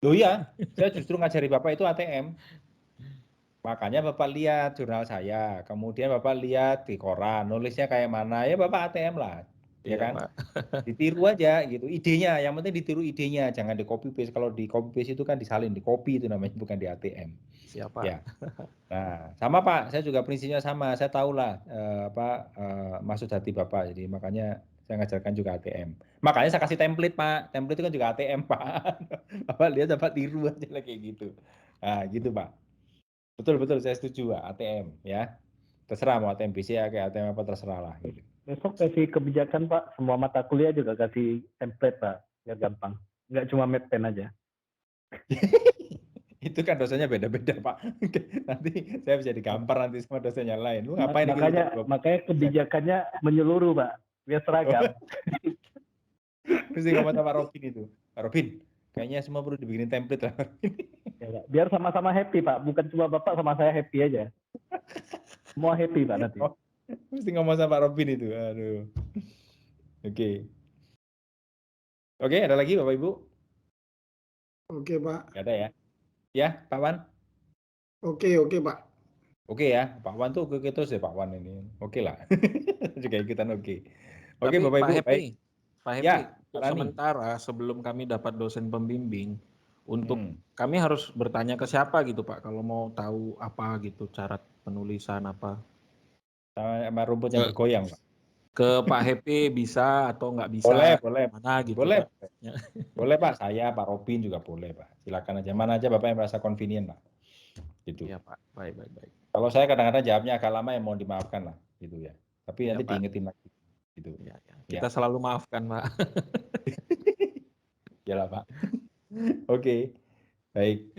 Loh iya, saya justru ngajari Bapak itu ATM. Makanya Bapak lihat jurnal saya, kemudian Bapak lihat di koran, nulisnya kayak mana, ya Bapak ATM lah, ya kan? Pak. Ditiru aja gitu, idenya, yang penting ditiru idenya, jangan di copy paste. Kalau di copy paste itu kan disalin, di copy itu namanya, bukan di ATM. Siapa? Ya. Nah, sama Pak, saya juga prinsipnya sama, saya tahu lah maksud hati Bapak, jadi makanya saya ngajarkan juga ATM. Makanya saya kasih template Pak, template itu kan juga ATM Pak. Bapak lihat Bapak tiru aja lah kayak gitu. Nah, gitu Pak. Betul, saya setuju Pak, ATM ya. Terserah mau ATM BCA kayak ATM apa terserah lah gitu. Besok kasih kebijakan Pak, semua mata kuliah juga kasih template Pak, biar gampang. Nggak cuma Medpen aja. Itu kan dosennya beda-beda Pak. Nanti saya bisa digampar nanti sama dosennya lain. Lu ngapain makanya kebijakannya menyeluruh Pak, biar seragam. Mesti ngomong sama Robin itu. Pak Robin, kayaknya semua perlu dibikinin template lah. Ya, biar sama-sama happy Pak, bukan cuma Bapak sama saya happy aja. Semua happy Pak nanti. Oh, mesti ngomong sama Pak Robin itu. Aduh. Oke, ada lagi Bapak Ibu? Oke Pak. Nggak ada ya? Ya, Pak Wan? Oke Pak. Oke ya, Pak Wan tuh oke terus ya Pak Wan ini. Oke lah. Juga ikutan oke. Oke Tapi Bapak Ibu, Pak Happy, Ya, sementara sebelum kami dapat dosen pembimbing, untuk kami harus bertanya ke siapa gitu Pak, kalau mau tahu apa gitu cara penulisan apa. Sama rumput yang bergoyang Pak. Ke Pak Happy bisa atau nggak bisa? Boleh. Mana gitu boleh. Pak. Boleh Pak, saya Pak Robin juga boleh Pak. Silakan aja, mana aja Bapak yang merasa convenient Pak. Gitu. Iya Pak, baik. Kalau saya kadang-kadang jawabnya agak lama ya mohon dimaafkan lah, gitu ya. Tapi Ya, nanti Pak. diingetin lagi, gitu. Ya. Kita selalu maafkan Pak. Yalah Pak. Oke, baik.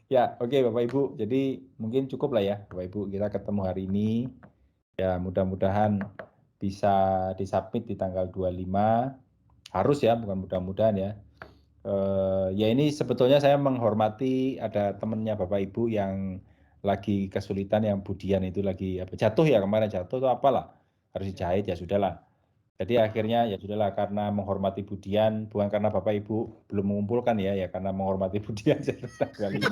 Ya, oke Bapak Ibu. Jadi mungkin cukup lah ya Bapak Ibu, kita ketemu hari ini. Ya mudah-mudahan bisa disubmit di tanggal 25. Harus ya, bukan mudah-mudahan ya. Ya ini sebetulnya saya menghormati ada temennya Bapak Ibu yang lagi kesulitan, yang Budian itu lagi jatuh ya kemarin, jatuh atau apalah, harus dijahit ya sudahlah. Jadi akhirnya ya sudahlah, karena menghormati Budian, bukan karena Bapak Ibu belum mengumpulkan ya karena menghormati Budian saya tetap 25.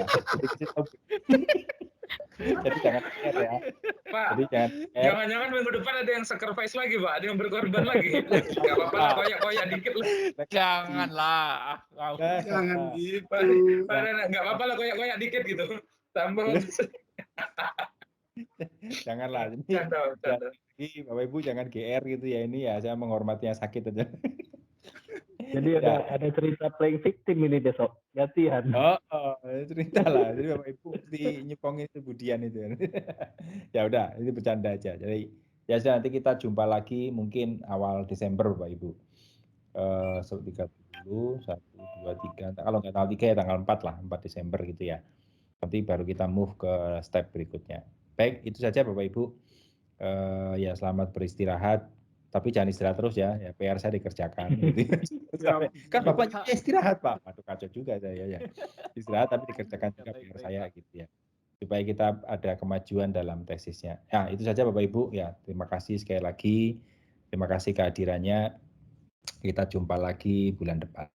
Jadi jangan care ya. Pak, Jadi jangan-jangan minggu depan ada yang sacrifice lagi, Pak. Ada yang berkorban lagi. Nggak apa-apa lah, koyak-koyak dikit lah. Janganlah. Jangan gitu. Pak, nggak apa-apa lah, koyak-koyak dikit gitu. Tambah. Janganlah. Canda. Bapak Ibu jangan GR gitu ya, ini ya saya menghormati yang sakit aja. Jadi ada cerita playing victim ini besok, gantian. Cerita lah. Jadi Bapak Ibu mesti nyepongin itu Budian itu. Ya udah, ini bercanda aja. Jadi ya nanti kita jumpa lagi mungkin awal Desember Bapak Ibu. 30, 1, 2, 3. Kalau nggak tanggal 3 ya tanggal 4 lah, 4 Desember gitu ya. Nanti baru kita move ke step berikutnya. Baik, itu saja Bapak Ibu. Ya selamat beristirahat. Tapi jangan istirahat terus ya PR saya dikerjakan. Gitu. Kan Bapak istirahat Pak. Aduh kacau juga saya ya. Istirahat tapi dikerjakan juga PR saya gitu ya. Supaya kita ada kemajuan dalam tesisnya. Nah itu saja Bapak Ibu ya. Terima kasih sekali lagi. Terima kasih kehadirannya. Kita jumpa lagi bulan depan.